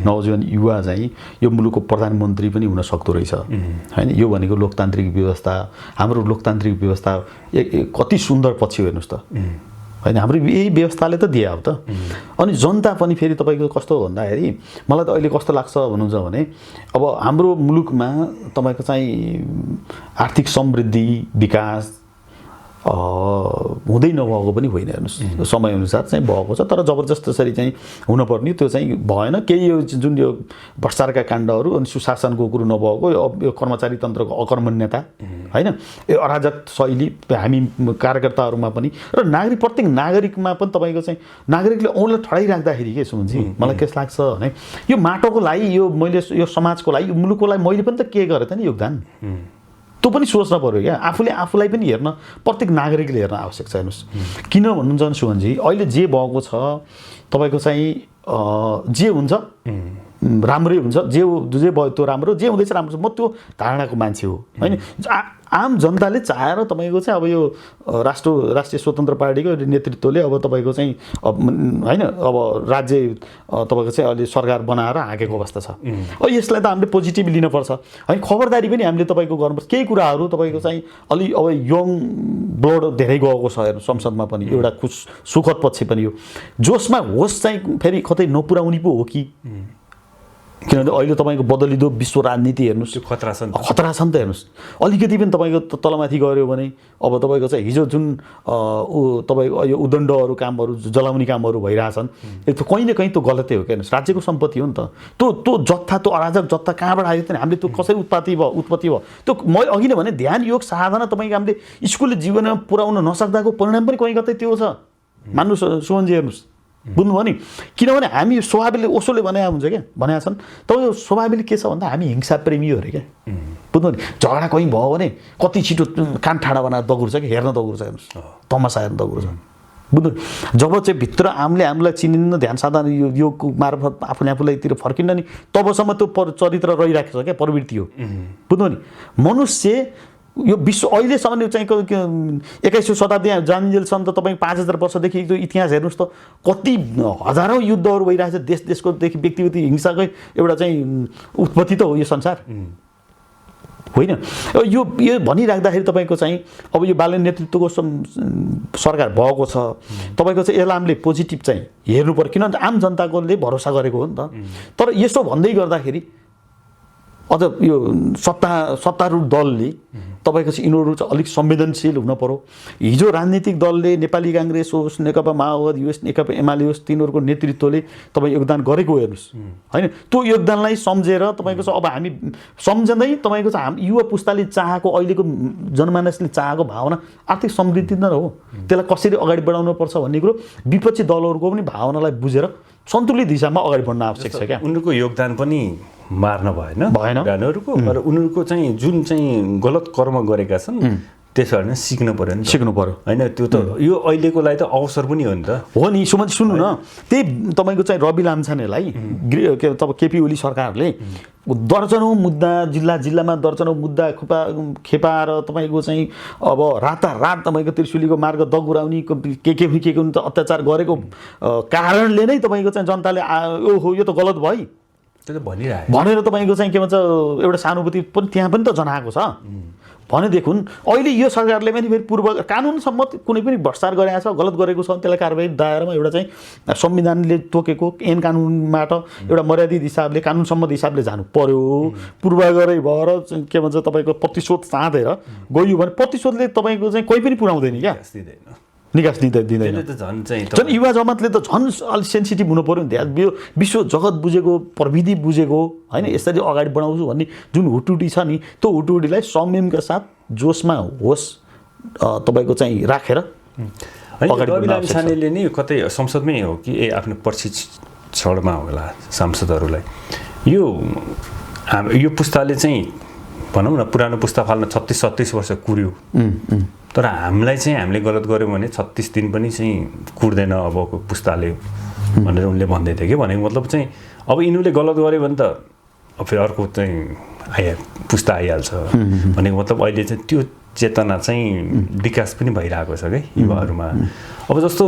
नौजवान युवा चाहिँ यो मुलुकको प्रधानमन्त्री पनि हुन सक्दो रहेछ होइन। यो भनेको लोकतान्त्रिक व्यवस्था, हाम्रो लोकतान्त्रिक व्यवस्था कति सुन्दर पक्ष हेर्नुहोस् त होइन। हाम्रो यही व्यवस्थाले त दिए अब त। अनि जनता पनि फेरि तपाईँको कस्तो भन्दाखेरि मलाई त अहिले कस्तो लाग्छ भन्नुहुन्छ भने अब हाम्रो मुलुकमा तपाईँको चाहिँ आर्थिक समृद्धि विकास हुँदै नभएको पनि होइन हेर्नुहोस् समयअनुसार चाहिँ भएको छ तर जबरजस्त त्यसरी चाहिँ हुनपर्ने त्यो चाहिँ भएन केही यो जुन यो भ्रष्टाचारका काण्डहरू अनि सुशासनको कुरो नभएको यो कर्मचारी तन्त्रको अकर्मण्यता होइन यो अराजक शैली हामी कार्यकर्ताहरूमा पनि र प्रत्येक नागरिकमा पनि तपाईँको चाहिँ नागरिकले औँला ठडाइराख्दाखेरि के सुमनजी मलाई के लाग्छ भने यो माटोको लागि यो मैले यो समाजको लागि यो मुलुकको लागि मैले पनि त के गरेँ त नि योगदान त्यो पनि सोच्न पर्यो क्या आफूले आफूलाई पनि हेर्न प्रत्येक नागरिकले हेर्न आवश्यक छ हेर्नुहोस् किन भन्नुहुन्छ भने सुमनजी अहिले जे भएको छ तपाईँको चाहिँ जे हुन्छ राम्रै हुन्छ जे भयो त्यो राम्रो जे हुँदैछ राम्रो छ म त्यो धारणाको मान्छे हो होइन आम जनताले चाहेर तपाईँको चाहिँ अब यो राष्ट्रिय स्वतन्त्र पार्टीको नेतृत्वले अब तपाईँको चाहिँ होइन अब राज्य तपाईँको चाहिँ अहिले सरकार बनाएर हाँकेको अवस्था छ यसलाई त हामीले पोजिटिभ लिनुपर्छ है खबरदारी पनि हामीले तपाईँको गर्नुपर्छ केही कुराहरू तपाईँको चाहिँ अलि अब यङ ब्लड धेरै गएको छ हेर्नु संसदमा पनि एउटा सुखद पक्ष पनि हो जोसमा होस् चाहिँ फेरि कतै नपुर्याउने पो हो कि किनभने अहिले तपाईँको बदलिँदो विश्व राजनीति हेर्नुहोस्
खतरा छ
नि त हेर्नुहोस् अलिकति पनि तपाईँको तलमाथि गऱ्यो भने अब तपाईँको चाहिँ हिजो जुन तपाईँको यो उदण्डहरू कामहरू जलाउने कामहरू भइरहेछन् त्यो कहीँ न कहीँ त्यो गलतै हो क्या हेर्नुहोस् राज्यको सम्पत्ति हो नि त त्यो जत्था त्यो अराजक जत्था कहाँबाट आयो त हामीले त्यो कसरी उत्पत्ति भयो त्यो मैले अघि नै भने ध्यान योग साधना तपाईँको हामीले स्कुलले जीवनमा पुर्याउन नसक्दाको परिणाम पनि कहीँ कतै त्यो छ मान्नु सुमनजी हेर्नुहोस् बुझ्नुभयो नि किनभने हामी स्वभावले ओसोले भनेका हुन्छ क्या भनेका छन् तपाईँ स्वभावले के छ भन्दा हामी हिंसा प्रेमी हो अरे क्या बुझ्नुभयो नि झगडा कहीँ भयो भने कति छिटो कान ठाडा बनाएर दगुर्छ कि हेर्न दगुर्छ हेर्नुहोस् तमासा हेर्न दगुर्छ बुझ्नु जब चाहिँ भित्र हामीलाई चिनिन्न ध्यान साधना योगको मार्फत आफूलाईतिर फर्किन्न नि तबसम्म त्यो चरित्र रहिराखेको छ क्या प्रवृत्ति हो बुझ्नुभयो नि मनुष्य यो विश्व अहिलेसम्म चाहिँ 21औं शताब्दी जानिन्जेलसम्म त तपाईँ 5000 वर्षदेखि त्यो इतिहास हेर्नुहोस् त कति हजारौँ युद्धहरू भइरहेको छ देशकोदेखि व्यक्तिगत हिंसाकै एउटा चाहिँ उत्पत्ति त हो यो संसार होइन यो भनिराख्दाखेरि तपाईँको चाहिँ अब यो बालन नेतृत्वको सरकार भएको छ तपाईँको चाहिँ यसलाई हामीले पोजिटिभ चाहिँ हेर्नु पर्यो किनभने आम जनताकोले भरोसा गरेको हो नि त तर यसो भन्दै गर्दाखेरि अझ यो सत्तारूढ दलले तपाईँको चाहिँ यिनीहरू चाहिँ अलिक संवेदनशील हुन पर्यो हिजो राजनीतिक दलले नेपाली काङ्ग्रेस होस् नेकपा माओवादी होस् नेकपा एमाले होस् तिनीहरूको नेतृत्वले तपाईँ योगदान गरेको हेर्नुहोस् होइन त्यो योगदानलाई सम्झेर तपाईँको चाहिँ अब हामी सम्झँदै तपाईँको चाहिँ हामी युवा पुस्ताले चाहेको अहिलेको जनमानसले चाहेको भावना आर्थिक समृद्धि नै हो त्यसलाई कसरी अगाडि बढाउनु पर्छ भन्ने कुरो विपक्षी दलहरूको पनि भावनालाई बुझेर सन्तुलित दिशामा अगाडि बढ्न आवश्यक छ क्या
उनीहरूको योगदान पनि मार्न भएन गानहरूको र उनीहरूको चाहिँ जुन चाहिँ गलत कर्म गरेका छन् त्यसबाट सिक्नु पर्यो नि होइन त्यो त यो अहिलेको लागि त अवसर पनि हो नि त
हो नि सुमन सुन्नु न त्यही तपाईँको चाहिँ रवि लाम्छानेलाई तपाईँ केपी ओली सरकारले दर्जनौँ मुद्दा जिल्लामा दर्जनौँ मुद्दा खेपाएर तपाईँको चाहिँ अब रातारात तपाईँको त्रिशुलीको मार्ग दगुराउने के त अत्याचार गरेको कारणले नै तपाईँको चाहिँ जनताले ओहो यो त गलत भयो
त्यो त भनिरहेको
भनेर तपाईँको चाहिँ के भन्छ एउटा सहानुभूति पनि त्यहाँ पनि त जनाएको छ भनेदेखि अहिले यो सरकारले पनि फेरि पूर्व कानुन सम्मत कुनै पनि भ्रष्टाचार गरेको छ गलत गरेको छ त्यसलाई कारबाही दायरामा एउटा चाहिँ संविधानले तोकेको ऐन कानुनबाट एउटा मर्यादित हिसाबले कानुन सम्मत हिसाबले जानु पर्यो पूर्वाग्रह भएर के भन्छ तपाईँको प्रतिशोध चाँदेर गयो भने प्रतिशोधले तपाईँको चाहिँ कोही पनि पुर्याउँदैन क्या निकास दिँदैन झन् युवा जमातले त झन् अलिक सेन्सिटिभ हुनु पऱ्यो नि त विश्व जगत बुझेको प्रविधि बुझेको होइन यसरी अगाडि बढाउँछु भन्ने जुन हुटुटी छ नि त्यो हुटुटीलाई संयमका साथ जोसमा होस् तपाईँको चाहिँ राखेर
रवि लामिछानेले नि कतै संसदमै हो कि आफ्नो प्रशिक्षणमा होला सांसदहरूलाई यो पुस्ताले चाहिँ भनौँ न पुरानो पुस्ता फाल्न 36-37 वर्ष कुर्यो तर हामीले गलत गऱ्यौँ भने 36 दिन पनि चाहिँ कुर्दैन अबको पुस्ताले भनेर उनले भन्दै थियो कि भनेको मतलब चाहिँ अब यिनीहरूले गलत गऱ्यो भने त फेरि अर्को चाहिँ पुस्ता आइहाल्छ भनेको मतलब अहिले चाहिँ त्यो चेतना चाहिँ विकास पनि भइरहेको छ कि युवाहरूमा अब जस्तो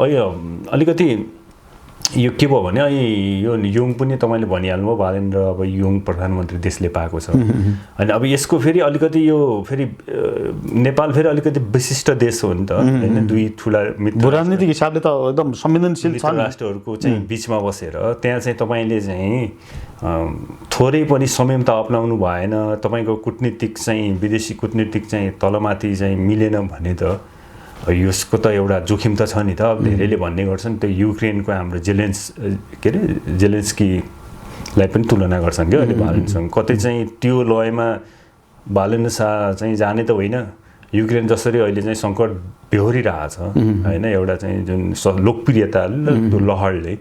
अहिले अलिकति यो के भयो भने अनि यो युङ पनि तपाईँले भनिहाल्नुभयो बालेन्द्र अब युङ प्रधानमन्त्री देशले पाएको छ अनि अब यसको फेरि अलिकति यो फेरि नेपाल फेरि अलिकति विशिष्ट देश हो नि त होइन दुई ठुला मित्र
राजनीतिक हिसाबले त एकदम संवेदनशील छ
राष्ट्रहरूको चाहिँ बिचमा बसेर त्यहाँ चाहिँ तपाईँले चाहिँ थोरै पनि संयमता अपनाउनु भएन तपाईँको कूटनीतिक चाहिँ विदेशी कूटनीतिक चाहिँ तलमाथि चाहिँ मिलेन भने त यसको त एउटा जोखिम त छ नि त अब धेरैले भन्ने गर्छन् त्यो युक्रेनको हाम्रो जेलेन्स्कीलाई पनि तुलना गर्छन् क्या अहिले बालेनसँग कतै चाहिँ त्यो लयमा बालेन शाह चाहिँ जाने त होइन युक्रेन जसरी अहिले चाहिँ सङ्कट बेहोरिरहेछ होइन एउटा चाहिँ जुन लोकप्रियता त्यो लहरले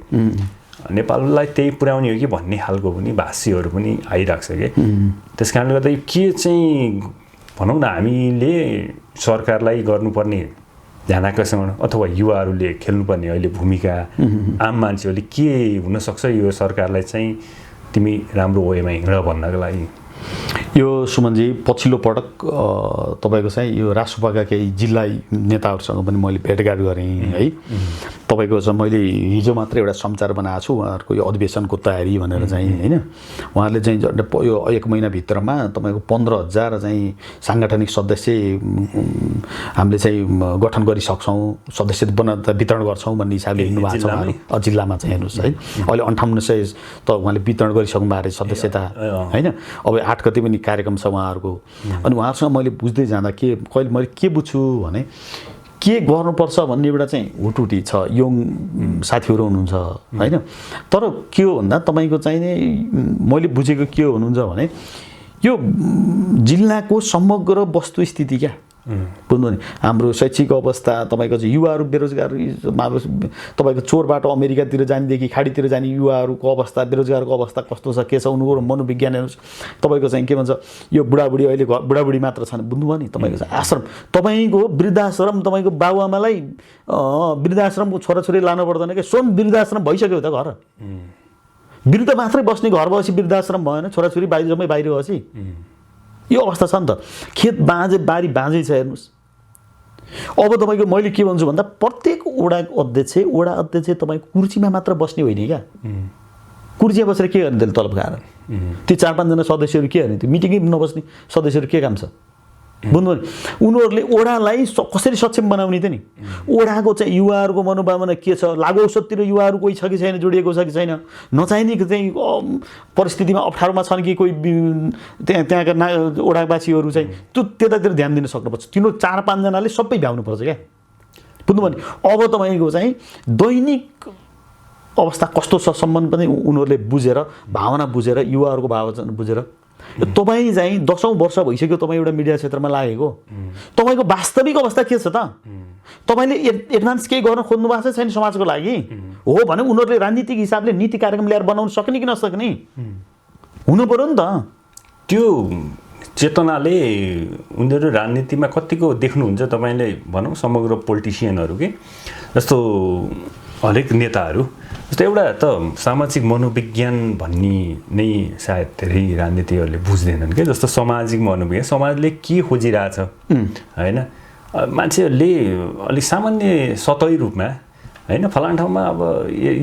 नेपाललाई त्यही पुर्याउने हो कि भन्ने खालको पनि भाष्यहरू पनि आइरहेको छ कि त्यस कारणले गर्दा के चाहिँ भनौँ न हामीले सरकारलाई गर्नुपर्ने ध्यान आकर्षण अथवा युवाहरूले खेल्नुपर्ने अहिले भूमिका आम मान्छेहरूले के हुनसक्छ यो सरकारलाई चाहिँ तिमी राम्रो वेमा हिँड भन्नको लागि
यो सुमनजी पछिल्लो पटक तपाईँको चाहिँ यो राष्ट्रसभाका केही जिल्ला नेताहरूसँग पनि मैले भेटघाट गरेँ है तपाईँको चाहिँ मैले हिजो मात्र एउटा समाचार बनाएको छु उहाँहरूको यो अधिवेशनको तयारी भनेर चाहिँ होइन उहाँहरूले चाहिँ यो 1 महिनाभित्रमा तपाईँको 15,000 चाहिँ साङ्गठनिक सदस्य हामीले चाहिँ गठन गरिसक्छौँ सदस्य वितरण गर्छौँ भन्ने हिसाबले हिँड्नु भएको छ उहाँहरू जिल्लामा चाहिँ हेर्नुहोस् है अहिले 5800 त उहाँले वितरण गरिसक्नु भएको अरे सदस्यता होइन अब 8 गते पनि कार्यक्रम छ उहाँहरूको अनि उहाँहरूसँग मैले बुझ्दै जाँदा कहिले मैले के बुझ्छु भने के गर्नुपर्छ भन्ने एउटा चाहिँ हुटुटी छ यङ साथीहरू हुनुहुन्छ होइन तर के हो भन्दा तपाईँको चाहिँ मैले बुझेको के हो हुनुहुन्छ भने यो जिल्लाको समग्र वस्तुस्थिति क्या बुझ्नु नि हाम्रो शैक्षिक अवस्था तपाईँको चाहिँ युवाहरू बेरोजगार तपाईँको चोरबाट अमेरिकातिर जानेदेखि खाडीतिर जाने युवाहरूको अवस्था बेरोजगारको अवस्था कस्तो छ के छ उनीहरूको मनोविज्ञान हेर्नुहोस् तपाईँको चाहिँ के भन्छ यो बुढाबुढी अहिले बुढाबुढी मात्र छन् बुझ्नुभयो नि तपाईँको चाहिँ आश्रम तपाईँको वृद्धाश्रम तपाईँको बाबुआमालाई वृद्धाश्रमको छोराछोरी लानु पर्दैन कि स्वयं वृद्धाश्रम भइसक्यो त घर वृद्ध मात्रै बस्ने घर भएपछि वृद्धाश्रम भएन छोराछोरी बाहिर जम्मै बाहिर भएपछि यो अवस्था छ नि त खेत बारी बाँझै छ हेर्नुहोस् अब तपाईँको मैले के भन्छु भन्दा प्रत्येक वडा अध्यक्ष तपाईँको कुर्सीमा मात्र बस्ने होइन क्या कुर्सीमा बसेर के गर्ने त्यसले तलब खाएर त्यो 4-5 जना सदस्यहरू के गर्ने त्यो मिटिङै नबस्ने सदस्यहरू के काम छ बुझ्नु उनीहरूले ओडालाई कसरी सक्षम बनाउने त नि ओडाको चाहिँ युवाहरूको मनोभावना के छ लागु औषधतिर युवाहरू कोही छ कि छैन जोडिएको छ कि छैन नचाहिने चाहिँ परिस्थितिमा अप्ठ्यारोमा छन् कि कोही त्यहाँका ओडावासीहरू चाहिँ त्यो त्यतातिर ध्यान दिन सक्नुपर्छ तिनीहरू 4-5 जनाले सबै भ्याउनुपर्छ क्या बुझ्नु भने अब तपाईँको चाहिँ दैनिक अवस्था कस्तो छ सम्बन्ध पनि उनीहरूले बुझेर भावना बुझेर युवाहरूको भावना बुझेर तपाईँ चाहिँ 10औं वर्ष भइसक्यो तपाईँ एउटा मिडिया क्षेत्रमा लागेको तपाईँको वास्तविक अवस्था के छ त तपाईँले एडभान्स केही गर्न खोज्नु भएको छैन समाजको लागि हो भने उनीहरूले राजनीतिक हिसाबले नीति कार्यक्रम ल्याएर बनाउन सक्ने कि नसक्ने हुनु पर्यो नि त
त्यो चेतनाले उनीहरू राजनीतिमा कतिको देख्नुहुन्छ तपाईँले भनौँ समग्र पोलिटिसियनहरू के जस्तो हरेक नेताहरू जस्तो एउटा त सामाजिक मनोविज्ञान भन्ने नै सायद धेरै राजनीतिहरूले बुझ्दैनन् क्या जस्तो सामाजिक मनोविज्ञान समाजले के खोजिरहेछ होइन मान्छेहरूले अलिक सामान्य सतही रूपमा होइन फलाना ठाउँमा अब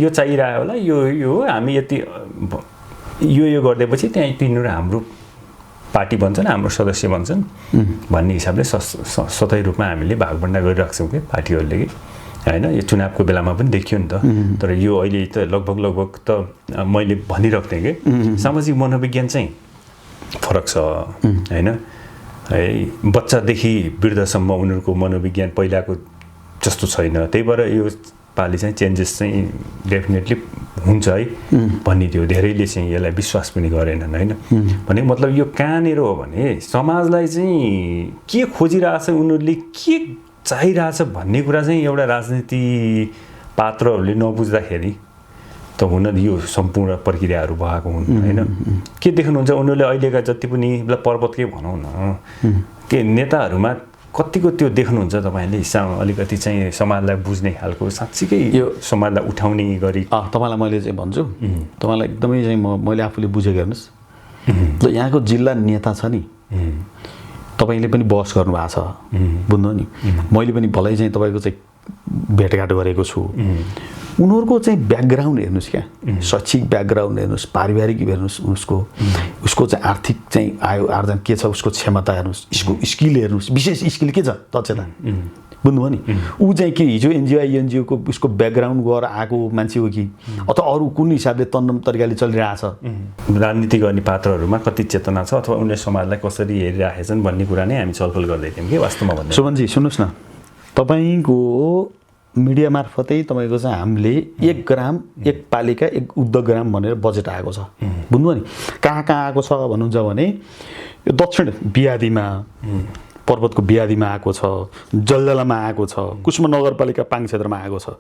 यो चाहिरहेको होला यो हामी यति यो गर्दैपछि त्यहाँ तिनीहरू हाम्रो पार्टी बन्छन् हाम्रो सदस्य बन्छन् भन्ने हिसाबले सतही रूपमा हामीले भागभण्डा गरिरहेको छौँ कि पार्टीहरूले कि होइन यो चुनावको बेलामा पनि देखियो नि त तर यो अहिले त लगभग त मैले भनिरहेको थिएँ कि सामाजिक मनोविज्ञान चाहिँ फरक छ होइन है बच्चादेखि वृद्धसम्म उनीहरूको मनोविज्ञान पहिलाको जस्तो छैन त्यही भएर यो पालि चाहिँ चेन्जेस चाहिँ डेफिनेटली हुन्छ है भन्ने थियो धेरैले चाहिँ यसलाई विश्वास पनि गरेनन् होइन भने मतलब यो कहाँनिर हो भने समाजलाई चाहिँ के खोजिरहेछ उनीहरूले के चाहिरहेछ भन्ने कुरा चाहिँ एउटा राजनीति पात्रहरूले नबुझ्दाखेरि त हुन यो सम्पूर्ण प्रक्रियाहरू भएको हुन् होइन के देख्नुहुन्छ उनीहरूले अहिलेका जति पनि पर्वतकै भनौँ न के नेताहरूमा कतिको त्यो देख्नुहुन्छ तपाईँले अलिकति चाहिँ समाजलाई बुझ्ने खालको साँच्चीकै यो समाजलाई उठाउने गरी
तपाईँलाई मैले चाहिँ भन्छु तपाईँलाई एकदमै चाहिँ मैले आफूले बुझेको हेर्नुहोस् ल यहाँको जिल्ला नेता छ नि तपाईँले पनि बहस गर्नुभएको छ बुझ्नु नि मैले पनि भलै चाहिँ तपाईँको चाहिँ भेटघाट गरेको छु उनीहरूको चाहिँ ब्याकग्राउन्ड हेर्नुहोस् क्या, शैक्षिक ब्याकग्राउन्ड हेर्नुहोस्, पारिवारिक हेर्नुहोस्, उसको चाहिँ आर्थिक चाहिँ आय आर्जन के छ, उसको क्षमता हेर्नुहोस्, स्किल हेर्नुहोस्, विशेष स्किल के छ, दक्षता। बुझ्नुभयो नि? ऊ चाहिँ के हिजो एनजिओको उसको ब्याकग्राउन्ड गएर आएको मान्छे हो कि अथवा अरू कुन हिसाबले तन्नम तरिकाले चलिरहेछ?
राजनीति गर्ने पात्रहरूमा कति चेतना छ अथवा उनले समाजलाई कसरी हेरिराखेछन् भन्ने कुरा नै हामी छलफल गर्दै थियौँ कि वास्तवमा भन्दा।
सुमनजी सुन्नुहोस् न, तपाईँको मिडिया मार्फतै तपाईँको चाहिँ हामीले 1 ग्राम 1 पालिका 1 उद्योगग्राम भनेर बजेट आएको छ। बुझ्नुभयो नि? कहाँ आएको छ भन्नुहुन्छ भने यो दक्षिण बियादीमा, पर्वतको बियादीमा आएको छ, जलजलामा आएको छ, कुष्मा नगरपालिका पाङ क्षेत्रमा आएको छ।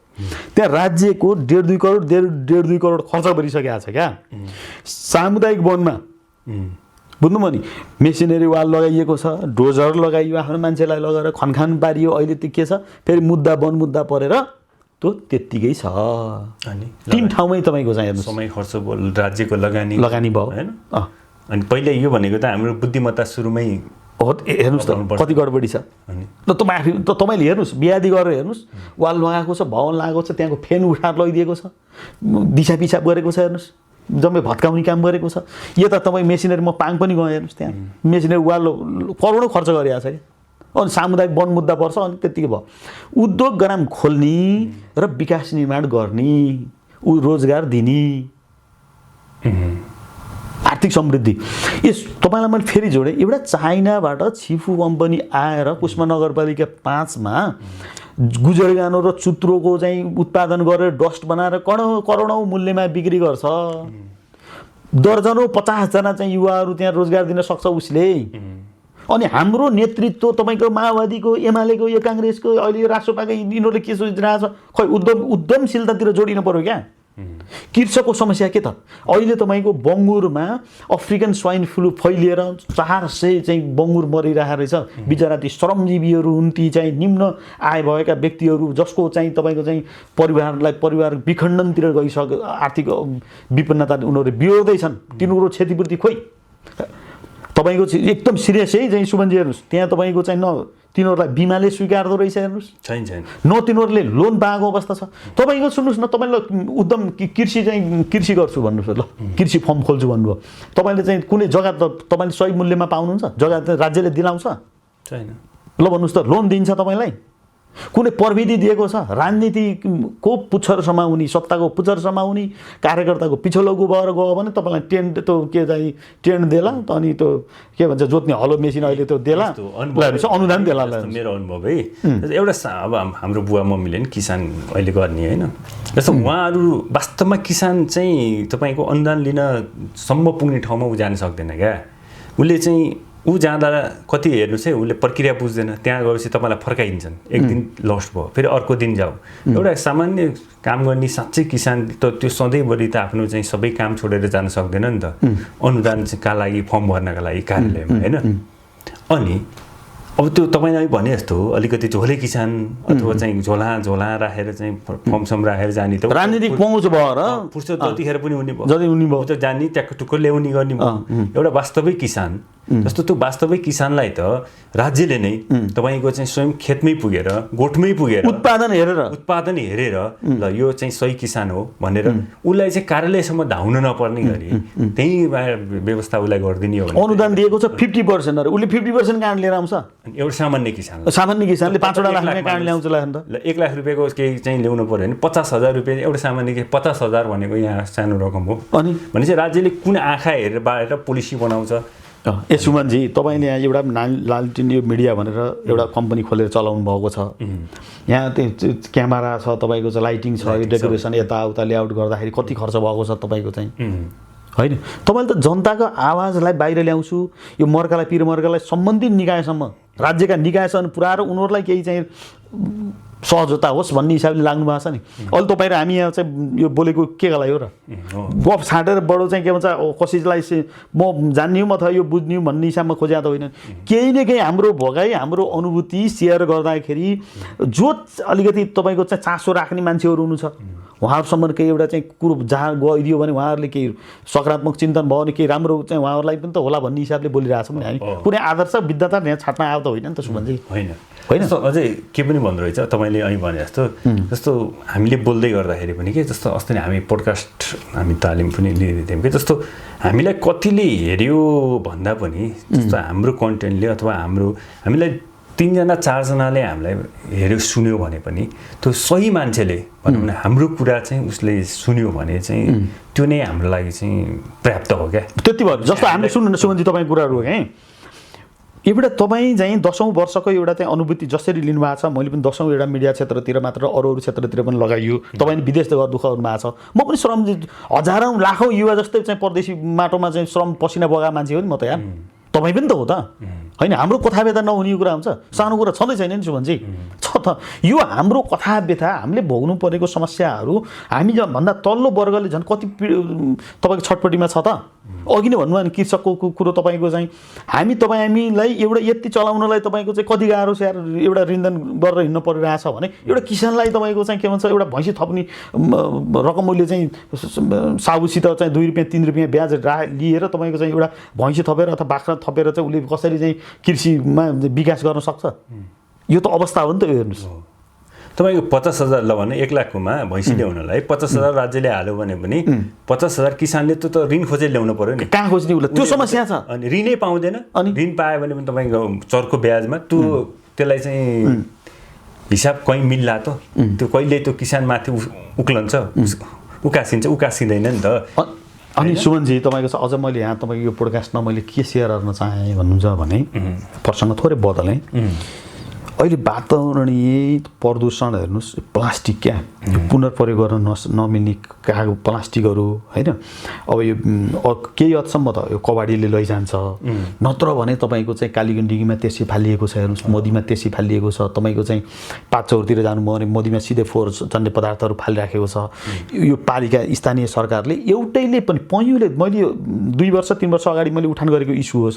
त्यहाँ राज्यको 1.5 करोड खर्च गरिसकेको छ क्या सामुदायिक वनमा। बुझ्नुभयो नि? मेसिनरी वाल लगाइएको छ, डोजर लगाइयो, आफ्नो मान्छेलाई लगेर खनखान पारियो। अहिले त्यो के छ, फेरि मुद्दा परेर त्यो त्यत्तिकै छ।
अनि
3 ठाउँमै तपाईँको चाहिँ
समय खर्च राज्यको लगानी
भयो
हैन। अनि पहिले यो भनेको त हाम्रो बुद्धिमत्ता सुरुमै
हो। हेर्नुहोस् त कति गडबडी छ। ल तपाईँले हेर्नुहोस्, बियादी गरेर हेर्नुहोस्, वाल लगाएको छ, भवन लगाएको छ, त्यहाँको फेन उठाएर लगिदिएको छ, दिशा पिसाब गरेको छ, हेर्नुहोस् जम्मै भत्काउने काम गरेको छ। यता तपाईँ मेसिनरी, म पाङ पनि गएँ, हेर्नुहोस् त्यहाँ मेसिनरी वाल करोडौँ खर्च गरिरहेको छ क्या। अनि सामुदायिक वन मुद्दा पर्छ, अनि त्यत्तिकै भयो। उद्योगग्राम खोल्ने र विकास निर्माण गर्ने, रोजगार दिने, आर्थिक समृद्धि। यस तपाईँलाई मैले फेरि जोडेँ, एउटा चाइनाबाट छिफु कम्पनी आएर कुष्मा नगरपालिका 5 मा गुजरगानो र चुत्रोको चाहिँ उत्पादन गरेर डस्ट बनाएर करोडौँ मूल्यमा बिक्री गर्छ। दर्जनौँ 50 जना चाहिँ युवाहरू त्यहाँ रोजगार दिन सक्छ उसले। अनि हाम्रो नेतृत्व तपाईँको माओवादीको, एमालेको, यो काङ्ग्रेसको, अहिले यो राष्ट्रपाको यिनीहरूले के सोचिरहेछ, खै उद्यमशीलतातिर जोडिनु पर्यो क्या। कृषकको समस्या के त, अहिले तपाईँको बङ्गुरमा अफ्रिकन स्वाइन फ्लू फैलिएर 400 चाहिँ बङ्गुर मरिरहेको रहेछ। बिचरा ती श्रमजीवीहरू हुन्, ती चाहिँ निम्न आय भएका व्यक्तिहरू जसको चाहिँ तपाईँको चाहिँ परिवार विखण्डनतिर गइसक्यो, आर्थिक विपन्नता उनीहरूले बिहोर्दैछन्, तिनीहरू क्षतिपूर्ति खोइ तपाईँको एकदम सिरियस है चाहिँ सुमनजी। हेर्नुहोस् त्यहाँ तपाईँको चाहिँ न तिनीहरूलाई बिमाले स्वीकार्दो रहेछ, हेर्नुहोस् छैन, न तिनीहरूले लोन पाएको अवस्था छ। तपाईँको सुन्नुहोस् न, तपाईँलाई उद्यम कृषि गर्छु भन्नुहोस्, ल कृषि फर्म खोल्छु भन्नुभयो, तपाईँले चाहिँ कुनै जग्गा त तपाईँले सही मूल्यमा पाउनुहुन्छ? जग्गा त राज्यले दिलाउँछ छैन। ल भन्नुहोस् त, लोन दिन्छ तपाईँलाई? कुनै प्रविधि दिएको छ? राजनीतिको पुच्छर समाउने, सत्ताको पुच्छर समाउने, कार्यकर्ताको पिछोलगु भएर गयो भने तपाईँलाई टेन्ट त्यो के चाहिँ टेन्ट देला, अनि त्यो के भन्छ जोत्ने हलो मेसिन अहिले त्यो देला, अनुदान देला।
मेरो अनुभव है, एउटा अब हाम्रो बुवा मम्मीले नि किसान अहिले गर्ने होइन, जस्तो उहाँहरू वास्तवमा किसान चाहिँ तपाईँको अनुदान लिन सम्म पुग्ने ठाउँमा ऊ जान सक्दैन क्या। उसले चाहिँ ऊ जाँदा कति हेर्नुहोस् है, उसले प्रक्रिया बुझ्दैन, त्यहाँ गएपछि तपाईँलाई फर्काइदिन्छन्, एक दिन लस्ट भयो, फेरि अर्को दिन जाऊ। एउटा सामान्य काम गर्ने साँच्चै किसान त त्यो सधैँभरि त आफ्नो चाहिँ सबै काम छोडेर जान सक्दैन नि त, अनुदानका लागि फर्म भर्नका लागि कार्यालयमा होइन। अनि अब त्यो तपाईँलाई भने जस्तो अलिकति झोले किसान अथवा चाहिँ झोला राखेर चाहिँ फर्मसम राखेर जाने त
राजनीतिक पहुँच भएर
फुर्सद जतिखेर पनि हुने भयो, त जाने ट्याक्क टुक्क ल्याउने गर्ने भयो। एउटा वास्तविक किसान जस्तो त्यो वास्तविक किसानलाई त राज्यले नै तपाईँको चाहिँ स्वयं खेतमै पुगेर, गोठमै पुगेर उत्पादन हेरेर ल यो चाहिँ सही किसान हो भनेर उसलाई चाहिँ कार्यालयसम्म धाउन नपर्ने गरी त्यही व्यवस्था उसलाई गरिदिने हो।
अनुदान दिएको छ 50%, उसले 50% कहाँ लिएर आउँछ?
एउटा सामान्य
किसानले 5 लाख कहाँ ल्याउँछ?
ल 1 लाख रुपियाँको केही चाहिँ ल्याउनु पर्यो भने 50,000 रुपियाँ एउटा सामान्य 50,000 भनेको यहाँ सानो रकम हो। अनि भनेपछि राज्यले कुन आँखा हेरेर बाहिर पोलिसी बनाउँछ?
ए सुमनजी, तपाईँले यहाँ एउटा लालटिन यो मिडिया भनेर एउटा कम्पनी खोलेर चलाउनु भएको छ। यहाँ त्यो क्यामेरा छ, तपाईँको चाहिँ लाइटिङ छ, डेकोरेसन यताउता लेआउट गर्दाखेरि कति खर्च भएको छ तपाईँको चाहिँ होइन? तपाईँले त जनताको आवाजलाई बाहिर ल्याउँछु, यो मर्कालाई पिर मर्कालाई सम्बन्धित निकायसम्म, राज्यका निकायसम्म पुऱ्याएर उनीहरूलाई केही चाहिँ सहजता होस् भन्ने हिसाबले लाग्नु भएको छ नि। अहिले तपाईँ र हामी यहाँ चाहिँ यो बोलेको के गलाई हो र? गफ छाँटेर बडो चाहिँ के भन्छ कसैलाई म जान्ने हौँ अथवा यो बुझ्ने हौँ भन्ने हिसाबमा खोज्या त होइन। केही न केही हाम्रो भगाइ, हाम्रो अनुभूति सेयर गर्दाखेरि जो अलिकति तपाईँको चाहिँ चासो राख्ने मान्छेहरू हुनु छ, उहाँहरूसम्म केही एउटा चाहिँ कुरो जहाँ गइदियो भने उहाँहरूले केही सकारात्मक चिन्तन भयो भने केही राम्रो चाहिँ उहाँहरूलाई पनि त होला भन्ने हिसाबले बोलिरहेछौँ नि हामी कुनै आदर्श विद्याता यहाँ छाट्न आएको त होइन नि त सुमनजी
होइन जस्तो अझै के पनि भन्नु रहेछ तपाईँले अहिले भने जस्तो हामीले बोल्दै गर्दाखेरि पनि के जस्तो अस्ति नै हामी पोडकास्ट हामी तालिम पनि लिँदै थियौँ कि जस्तो हामीलाई कतिले हेऱ्यो भन्दा पनि जस्तो हाम्रो कन्टेन्टले अथवा हामीलाई 3 जना 4 जनाले हामीलाई हेऱ्यो सुन्यो भने पनि त्यो सही मान्छेले भनौँ न हाम्रो कुरा चाहिँ उसले सुन्यो भने चाहिँ त्यो नै हाम्रो लागि चाहिँ पर्याप्त हो क्या
त्यति भयो जस्तो हामीले सुन्नु न सुमनजी तपाईँको कुराहरू हो क्या एउटा तपाईँ चाहिँ 10औं वर्षको एउटा चाहिँ अनुभूति जसरी लिनुभएको छ मैले पनि 10औं एउटा मिडिया क्षेत्रतिर मात्र अरू क्षेत्रतिर पनि लगाइयो तपाईँले विदेश गएर दुःख गर्नुभएको छ म पनि श्रम हजारौँ लाखौँ युवा जस्तै चाहिँ परदेशी माटोमा चाहिँ श्रम पसिना बगा मान्छे हो नि म त यार तपाईँ पनि त हो त होइन हाम्रो कथा व्यथा नहुने कुरा हुन्छ सानो कुरा छँदै छैन नि सुमनजी छ त यो हाम्रो कथा व्यथा हामीले भोग्नु परेको समस्याहरू हामी भन्दा तल्लो वर्गले झन् कति तपाईँको छटपट्टिमा छ त अघि नै भन्नुभयो नि कृषकको कुरो तपाईँको चाहिँ हामीलाई एउटा यति चलाउनलाई तपाईँको चाहिँ कति गाह्रो छ यार एउटा ऋणदान गरेर हिँड्नु परिरहेछ भने एउटा किसानलाई तपाईँको चाहिँ के भन्छ एउटा भैँसी थप्ने रकम मैले चाहिँ साबुसित चाहिँ 2 रुपियाँ 3 रुपियाँ ब्याज लिएर तपाईँको चाहिँ एउटा भैँसी थपेर अथवा बाख्रा थपेर चाहिँ उसले कसरी चाहिँ कृषिमा विकास गर्न सक्छ यो त अवस्था हो नि त हेर्नुहोस्
तपाईँको 50,000 ल भने 1 लाखकोमा भैँसी ल्याउनलाई 50,000 राज्यले हाल्यो भने पनि 50,000 किसानले त ऋण खोजेर ल्याउनु पर्यो नि
कहाँ खोज्ने उसलाई त्यो समस्या छ
अनि ऋणै पाउँदैन अनि ऋण पायो भने पनि तपाईँको चर्को ब्याजमा त्यसलाई चाहिँ हिसाब कहीँ मिल्ला त त्यो कहिले त्यो किसानमाथि उक्लन्छ उकासिँदैन नि त
अनि सुमनजी तपाईँको अझ मैले यहाँ तपाईँको यो पोडकास्टमा मैले के सेयर गर्न चाहेँ भन्नुहुन्छ भने प्रसङ्ग थोरै बदलेँ अहिले वातावरणीय प्रदूषण हेर्नुहोस् प्लास्टिक क्या यो पुनर्प्रयोग गर्न नमिल्ने कागज प्लास्टिकहरू होइन अब यो केही हदसम्म त यो कबाडीले लैजान्छ नत्र भने तपाईँको चाहिँ कालीगण्डकीमा त्यसै फालिएको छ हेर्नुहोस् मोदीमा त्यसै फालिएको छ तपाईँको चाहिँ पाँचौरतिर जानुभयो भने मोदीमा सिधै फोहोर जन्य पदार्थहरू फालिराखेको छ यो पालिका स्थानीय सरकारले एउटैले पनि पैँयुले मैले 2 वर्ष 3 वर्ष अगाडि मैले उठान गरेको इस्यु हो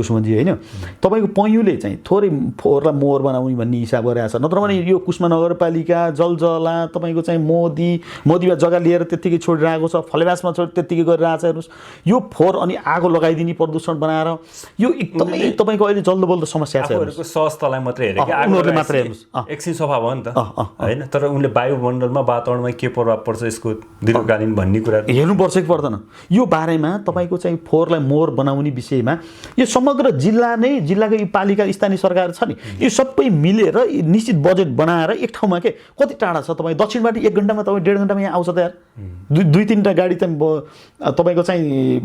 सुमनजी होइन तपाईँको पैँयुले चाहिँ थोरै फोहोरलाई मोहर बनाउने भन्ने हिसाब गरिरहेको छ नत्र भने यो कुष्मा नगरपालिका जलजला तपाईँको चाहिँ मोदीमा जग्गा लिएर त्यत्तिकै छोडिरहेको छ फलेवासमा त्यत्तिकै गरिरहेको छ हेर्नुहोस् यो फोहोर अनि आगो लगाइदिने प्रदूषण बनाएर यो एकदमै तपाईँको अहिले जल्दो बल्दो समस्या छ
सहजतालाई मात्रै हेरेको
मात्रै हेर्नुहोस्
एकछिन सफा भयो नि त होइन तर उनले वायुमण्डलमा वातावरणमा के प्रभाव पर्छ यसको दीर्घकालीन भन्ने कुरा
हेर्नुपर्छ कि पर्दैन यो बारेमा तपाईँको चाहिँ फोहोरलाई मोहर बनाउने विषयमा यो समग्र जिल्लाको यो पालिका स्थानीय सरकार छ नि यो सबै मिलेर निश्चित बजेट बनाएर एक ठाउँमा के कति टाढा छ तपाईँ दक्षिणबाट 1 घण्टामा तपाईँ 1.5 घण्टामा यहाँ आउँछ त यार 2-3टा गाडी चाहिँ तपाईँको चाहिँ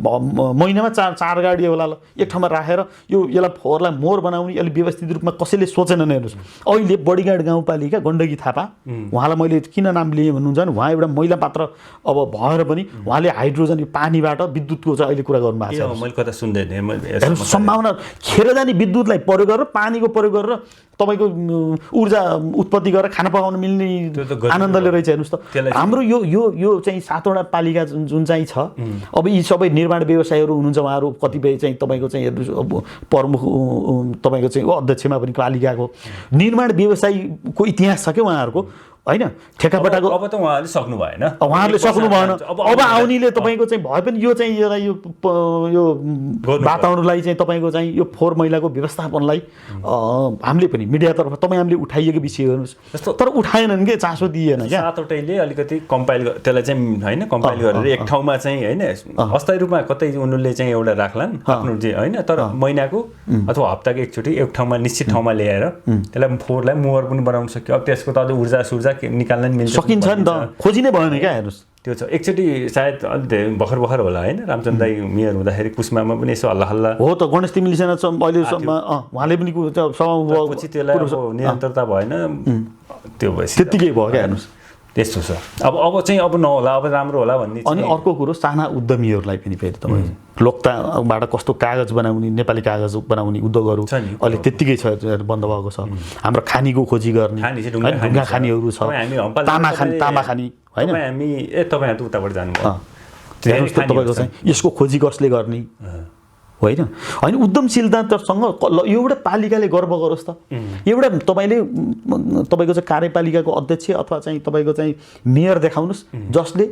महिनामा 4 गाडी होला एक ठाउँमा राखेर यसलाई फोहोरलाई मोहर बनाउने अलि व्यवस्थित रूपमा कसैले सोचेनन् हेर्नुहोस् अहिले बडीगाड गाउँपालिका गण्डकी थापा उहाँलाई मैले किन नाम लिएँ भन्नुहुन्छ भने उहाँ एउटा महिला पात्र अब भएर पनि उहाँले हाइड्रोजन पानीबाट विद्युतको चाहिँ अहिले कुरा गर्नुभएको छ
मैले कता सुन्दै थिएँ
सम्भावना खेर जाने विद्युतलाई प्रयोग गरेर पानीको प्रयोग गरेर तपाईँको ऊर्जा उत्पत्ति गरेर खाना पकाउन मिल्ने आनन्दले रहेछ हेर्नुहोस् त हाम्रो यो चाहिँ 7वटा पालिका जुन चाहिँ छ अब यी सबै निर्माण व्यवसायहरू हुनुहुन्छ उहाँहरू कतिपय चाहिँ तपाईँको चाहिँ हेर्नुहोस् प्रमुख तपाईँको चाहिँ अध्यक्षमा पनि पालिकाको निर्माण व्यवसायको इतिहास छ क्या उहाँहरूको होइन ठेकापटाको
अब त उहाँहरूले सक्नु भएन
उहाँहरूले सक्नु भएन अब आउनेले तपाईँको चाहिँ भए पनि यो चाहिँ यो वातावरणलाई चाहिँ तपाईँको चाहिँ यो फोहोर मैलाको व्यवस्थापनलाई हामीले पनि मिडियातर्फ हामीले उठाइएको विषय हेर्नुहोस् तर उठाएनन् के चासो दिएन क्या
7वटैले अलिकति कम्पाइल त्यसलाई चाहिँ होइन कम्पाइल गरेर एक ठाउँमा चाहिँ होइन अस्थायी रूपमा कतै उनीहरूले चाहिँ एउटा राख्लान् आफ्नो चाहिँ होइन तर महिनाको अथवा हप्ताको एकचोटि एक ठाउँमा निश्चित ठाउँमा ल्याएर त्यसलाई फोहोरलाई मोहर पनि बनाउन सक्यो अब त्यसको त अझ ऊर्जा निकाल्न मिल्छ
सकिन्छ नि त खोजी नै भएन क्या हेर्नुहोस्
त्यो छ एकचोटि सायद अलि भर्खर होला होइन रामचन्द्र दाई मेयर हुँदाखेरि कुस्मामा पनि यसो हल्ला
हो त गणेश तिमिलिसेना अहिलेसम्म उहाँले पनि
पछि त्यसलाई निरन्तरता भएन त्यो भएपछि
त्यत्तिकै भयो क्या हेर्नुहोस्
त्यस्तो छ अब चाहिँ अब नहोला अब राम्रो होला भन्ने
अनि अर्को कुरो साना उद्यमीहरूलाई पनि फेरि तपाईँ लोकताबाट कस्तो कागज बनाउने नेपाली कागज बनाउने उद्योगहरू अहिले त्यत्तिकै छ बन्द भएको छ हाम्रो खानीको खोजी गर्ने ढुङ्गा खानीहरू छ तामा खानी होइन
हामी तपाईँ उताबाट जानुभयो
तपाईँको चाहिँ यसको खोजी कसले गर्ने होइन होइन उद्यमशीलतासँग यो एउटा पालिकाले गर्व गरोस् त एउटा तपाईँको चाहिँ कार्यपालिकाको अध्यक्ष अथवा चाहिँ तपाईँको चाहिँ मेयर देखाउनुहोस् जसले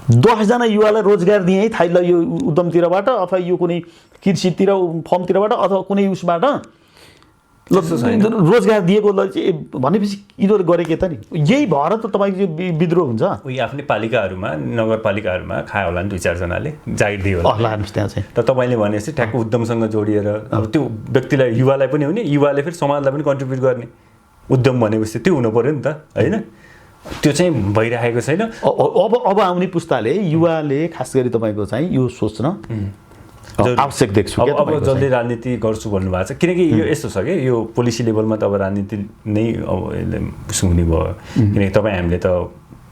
10 जना युवालाई रोजगार दिए थाहै ल यो उद्यमतिरबाट अथवा यो कुनै कृषितिर फर्मतिरबाट अथवा कुनै उसबाट रोजगार दिएको भनेपछि यिनीहरू गरे के त नि यही भएर त तपाईँको विद्रोह हुन्छ
उही आफ्नै पालिकाहरूमा नगरपालिकाहरूमा खायो होला नि 2-4 जनाले जागिर दियो होला
लानुहोस् त्यहाँ चाहिँ
त तपाईँले भनेपछि ठ्याक्क उद्यमसँग जोडिएर अब त्यो व्यक्तिलाई युवालाई पनि हुने युवाले फेरि समाजलाई पनि कन्ट्रिब्युट गर्ने उद्यम भनेपछि त्यो हुनु पर्यो नि त होइन त्यो चाहिँ भइरहेको छैन
अब आउने पुस्ताले युवाले खास गरी तपाईँको चाहिँ यो सोच्न आवश्यक देख्छु
अब जसले राजनीति गर्छु भन्नुभएको छ किनकि यो यस्तो छ कि यो पोलिसी लेभलमा त अब राजनीति नै अब हुने भयो किनकि तपाईँ हामीले त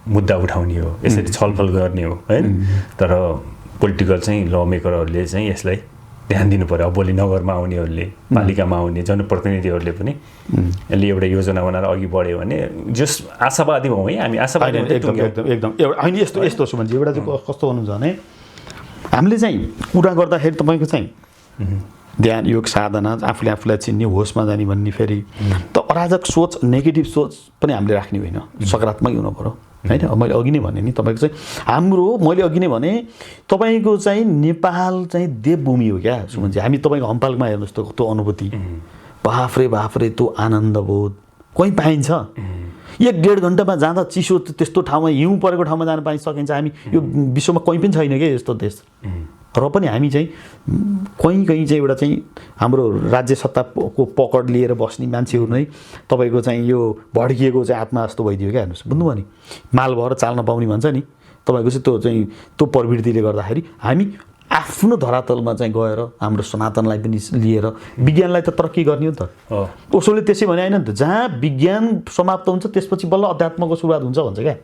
मुद्दा उठाउने हो यसरी छलफल गर्ने हो होइन तर पोलिटिकल चाहिँ ल मेकरहरूले चाहिँ यसलाई ध्यान दिनु पर्यो अब भोलि नगरमा आउनेहरूले पालिकामा आउने जनप्रतिनिधिहरूले पनि यसले एउटा योजना बनाएर अघि बढ्यो भने जस आशावादी हौँ है हामी आशावादी
एकदम होइन यस्तो छु भने एउटा चाहिँ कस्तो हुनुहुन्छ भने हामीले चाहिँ कुरा गर्दाखेरि तपाईँको चाहिँ ध्यान योग साधना आफूले आफूलाई चिन्ने होसमा जाने भन्ने फेरि त अराजक सोच नेगेटिभ सोच पनि हामीले राख्ने होइन सकारात्मक हुनु पर्यो होइन मैले अघि नै भने नि तपाईँको चाहिँ मैले अघि नै भने तपाईँको चाहिँ नेपाल चाहिँ देवभूमि हो क्या सुमनजी हामी तपाईँको हम्पालमा हेर्नुहोस् त त्यो अनुभूति बाफ्रे त्यो आनन्दबोध कहीँ पाइन्छ 1-1.5 घन्टामा जाँदा चिसो त्यस्तो ठाउँमा हिउँ परेको ठाउँमा जान पाइसकिन्छ हामी यो विश्वमा कहीँ पनि छैन क्या यस्तो देश र पनि हामी चाहिँ कहीँ चाहिँ एउटा चाहिँ हाम्रो राज्य सत्ताको पकड लिएर बस्ने मान्छेहरू नै तपाईँको चाहिँ यो भड्किएको चाहिँ आत्मा जस्तो भइदियो क्या हेर्नुहोस् बुझ्नुभयो नि माल भएर चाल्न पाउने भन्छ नि तपाईँको चाहिँ त्यो प्रवृत्तिले गर्दाखेरि हामी आफ्नो धरातलमा चाहिँ गएर हाम्रो सनातनलाई पनि लिएर विज्ञानलाई त तरक्की गर्ने हो नि त ओशोले त्यसै भने होइन नि त जहाँ विज्ञान समाप्त हुन्छ त्यसपछि बल्ल अध्यात्मको सुरुवात हुन्छ भन्छ क्या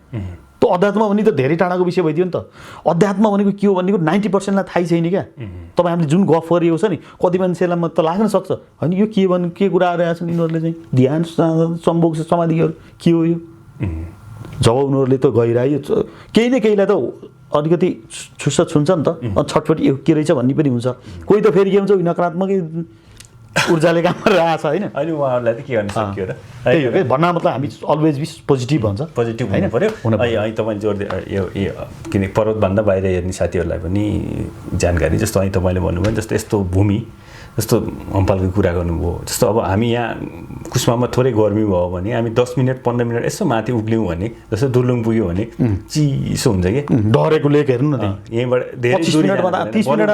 त्यो अध्यात्म भने त धेरै टाढाको विषय भइदियो नि त अध्यात्म भनेको के हो भनेको 90% लाई थाहै छैन क्या तपाईँ हामीले जुन गफ गरिएको छ नि कति मान्छेलाई त लाग्न सक्छ होइन यो के कुरा आइरहेको छन् यिनीहरूले चाहिँ ध्यान सम्भोग समाधिहरू के हो यो जब उनीहरूले त गइरह्यो केही न केहीलाई त अलिकति छुस्स छुन्छ नि त छटपट यो के रहेछ भन्ने पनि हुन्छ कोही त फेरि के हुन्छ नकारात्मकै ऊर्जाले काम गरिरहेको छ होइन
अहिले उहाँहरूलाई त के गर्न सक्यो र
त्यही हो भन्नु मतलब हामी अलवेज बी पोजिटिभ भन्छ
पोजिटिभ हुनु पर्यो अहिले तपाईँ जोड यो किनकि पर्वतभन्दा बाहिर हेर्ने साथीहरूलाई पनि जानकारी जस्तो अहिले तपाईँले भन्नुभयो जस्तो यस्तो भूमि जस्तो हम्पालको कुरा गर्नुभयो जस्तो अब हामी यहाँ कुस्मामा थोरै गर्मी भयो भने हामी 10 मिनट 15 मिनट यसो माथि उक्ल्यौँ भने जस्तो दुर्लुङ पुग्यो भने चिसो हुन्छ कि
डरेको लेक हेर्नु न
यहीँबाट धेरै
30 मिनटमा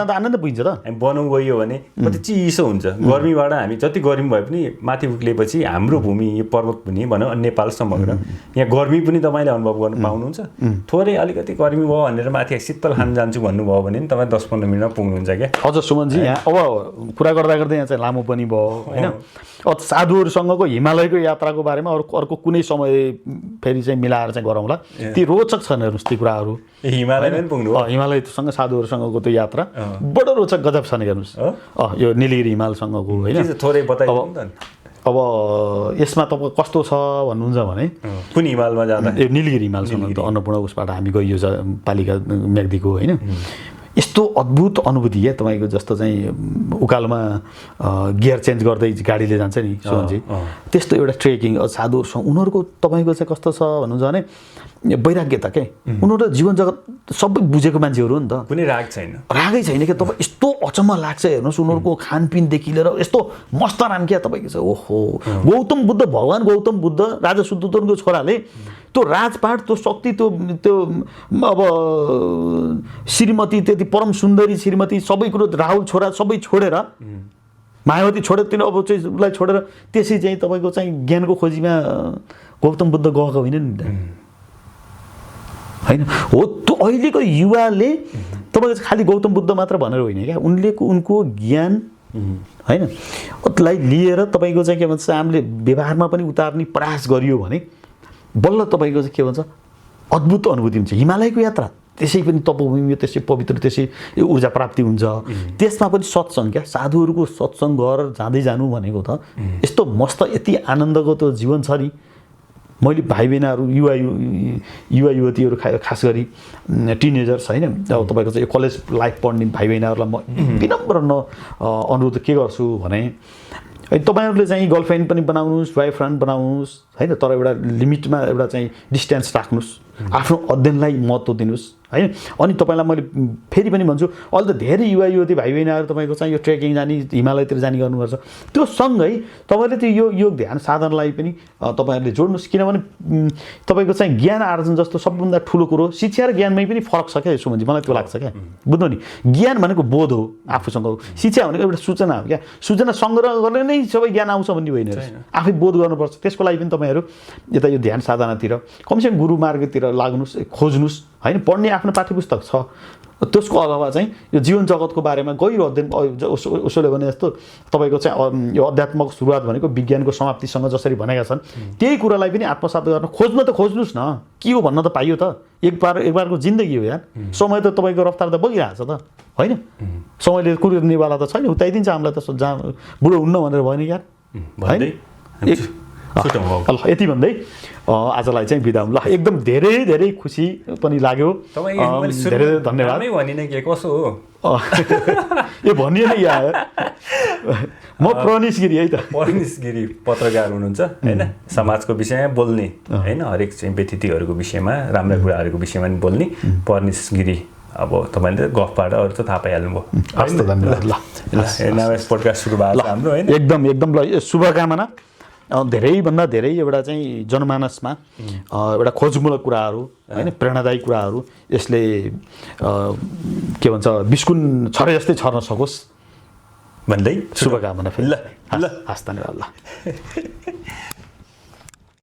त आनन्द पुगिन्छ त
हामी बनाउँ गयो भने कति चिसो हुन्छ गर्मीबाट हामी जति गर्मी भए पनि माथि उक्लिएपछि हाम्रो भूमि यो पर्वत भूमि भनौँ नेपाल समग्र यहाँ गर्मी पनि तपाईँले अनुभव गर्न पाउनुहुन्छ थोरै अलिकति गर्मी भयो भनेर माथि शीतल खान जान्छु भन्नुभयो भने तपाईँ 10-15 मिनटमा पुग्नुहुन्छ क्या
हजुर सुमनजी यहाँ अब कुरा गर्दा यहाँ चाहिँ लामो पनि भयो होइन साधुहरूसँगको हिमालयको यात्राको बारेमा अर्को कुनै समय फेरि चाहिँ मिलाएर चाहिँ गरौँला ती रोचक छन् हेर्नुहोस् ती कुराहरू हिमालयसँग साधुहरूसँगको त्यो यात्रा बडो रोचक गजब छन् हेर्नुहोस् यो नीलगिरी हिमालसँगको होइन
थोरै बताइदिनु
अब यसमा तपाईँ कस्तो छ भन्नुहुन्छ भने
कुन हिमालमा जाँदा
यो नीलगिरी हिमालसँग त अन्नपूर्ण उसबाट हामी गइयो पालिका म्याग्दीको होइन यस्तो अद्भुत अनुभूति क्या तपाईँको जस्तो चाहिँ उकालोमा गियर चेन्ज गर्दै गाडीले जान्छ नि सुमनजी त्यस्तो एउटा ट्रेकिङ साधुहरूसँग उनीहरूको तपाईँको चाहिँ कस्तो छ भन्नुहुन्छ भने वैराग्यता के उनीहरू जीवन जगत सबै बुझेको मान्छेहरू हो नि त
कुनै रागै छैन
क्या तपाईँ यस्तो अचम्म लाग्छ हेर्नुहोस् उनीहरूको खानपिनदेखि लिएर यस्तो मस्त राम क्या तपाईँको चाहिँ ओहो भगवान् गौतम बुद्ध राजा शुद्धोधनको छोराले त्यो राजपाट त्यो शक्ति त्यो अब श्रीमती त्यति परम सुन्दरी श्रीमती सबै कुरो राहुल छोरा सबै छोडेर मायावती छोडेर तिनी अब चाहिँ उसलाई छोडेर त्यसै चाहिँ तपाईँको चाहिँ ज्ञानको खोजीमा गौतम बुद्ध गएको होइन नि होइन हो त्यो अहिलेको युवाले तपाईँको खालि गौतम बुद्ध मात्र भनेर होइन क्या उनको ज्ञान होइन त्यसलाई लिएर तपाईँको चाहिँ के भन्छ हामीले व्यवहारमा पनि उतार्ने प्रयास गरियो भने बल्ल तपाईँको चाहिँ के भन्छ अद्भुत अनुभूति हुन्छ हिमालयको यात्रा त्यसै पनि तपोभूमि त्यसै पवित्र त्यसै ऊर्जा प्राप्ति हुन्छ त्यसमा पनि सत्सङ्ग क्या साधुहरूको सत्सङ्ग गरेर जाँदै जानु भनेको त यस्तो मस्त यति आनन्दको त्यो जीवन छ नि मैले भाइ बहिनीहरू युवा युवतीहरू खास गरी टिनेजर्स होइन अब तपाईँको चाहिँ यो कलेज लाइफ पढ्ने भाइ बहिनीहरूलाई म विनम्र अनुरोध के गर्छु भने तपाईँहरूले चाहिँ गर्लफ्रेन्ड पनि बनाउनुहोस् बोयफ्रेन्ड बनाउनुहोस् होइन तर एउटा लिमिटमा एउटा चाहिँ डिस्टेन्स राख्नुहोस् आफ्नो अध्ययनलाई महत्त्व दिनुहोस् होइन अनि तपाईँलाई मैले फेरि पनि भन्छु अहिले त धेरै युवा युवती भाइ बहिनीहरू तपाईँको चाहिँ यो ट्रेकिङ जाने हिमालयतिर जाने गर्नुपर्छ त्यो सँगै तपाईँले त्यो योग ध्यान साधनालाई पनि तपाईँहरूले जोड्नुहोस् किनभने तपाईँको चाहिँ ज्ञान आर्जन जस्तो सबभन्दा ठुलो कुरो शिक्षा र ज्ञानमै पनि फरक छ क्या सुमनजी मलाई त्यो लाग्छ क्या बुझ्नु नि ज्ञान भनेको बोध हो आफूसँग शिक्षा भनेको एउटा सूचना हो क्या सूचना सङ्ग्रह गर्ने नै सबै ज्ञान आउँछ भन्ने होइन आफै बोध गर्नुपर्छ त्यसको लागि पनि तपाईँहरू यता यो ध्यान साधनातिर कमसेकम गुरु मार्गतिर लाग्नुहोस् खोज्नुहोस् होइन पढ्ने आफ्नो पाठ्यपुस्तक छ त्यसको अलावा चाहिँ यो जीवन जगतको बारेमा गहिरो अध्ययन उसोले भने जस्तो तपाईँको चाहिँ यो अध्यात्मको सुरुवात भनेको विज्ञानको समाप्तिसँग जसरी भनेका छन् त्यही कुरालाई पनि आत्मसात गर्न खोज्न त खोज्नुहोस् न के हो भन्न त पाइयो त एक बारको जिन्दगी हो यार समय त तपाईँको रफ्तार त बगिरहेछ त होइन समयले कुर्नेवाला त छैन उताइदिन्छ हामीलाई त जहाँ बुढो हुन्न भनेर भयो नि यार होइन ल यति भन्दै आजलाई चाहिँ बिदा हुँ ल एकदम धेरै धेरै खुसी पनि लाग्यो धेरै धेरै धन्यवाद
कसो हो
यो भनियो नि यहाँ म प्रनिश गिरी है त
प्रनिश गिरी पत्रकार हुनुहुन्छ होइन समाजको विषयमा बोल्ने होइन हरेक चाहिँ व्यतिथिहरूको विषयमा राम्रा कुराहरूको विषयमा पनि बोल्ने प्रनिश गिरी अब तपाईँले गफबाट अरू त थाहा पाइहाल्नुभयो
हस् त धन्यवाद
ल पोडकास्ट सुरु भएको हाम्रो होइन
एकदम ल शुभकामना धेरैभन्दा धेरै एउटा चाहिँ जनमानसमा एउटा खोजमूलक कुराहरू होइन प्रेरणादायी कुराहरू यसले के भन्छ बिस्कुन छरे जस्तै छर्न सकोस्
भन्दै
शुभकामना फेरि
ल
हस् धन्यवाद ल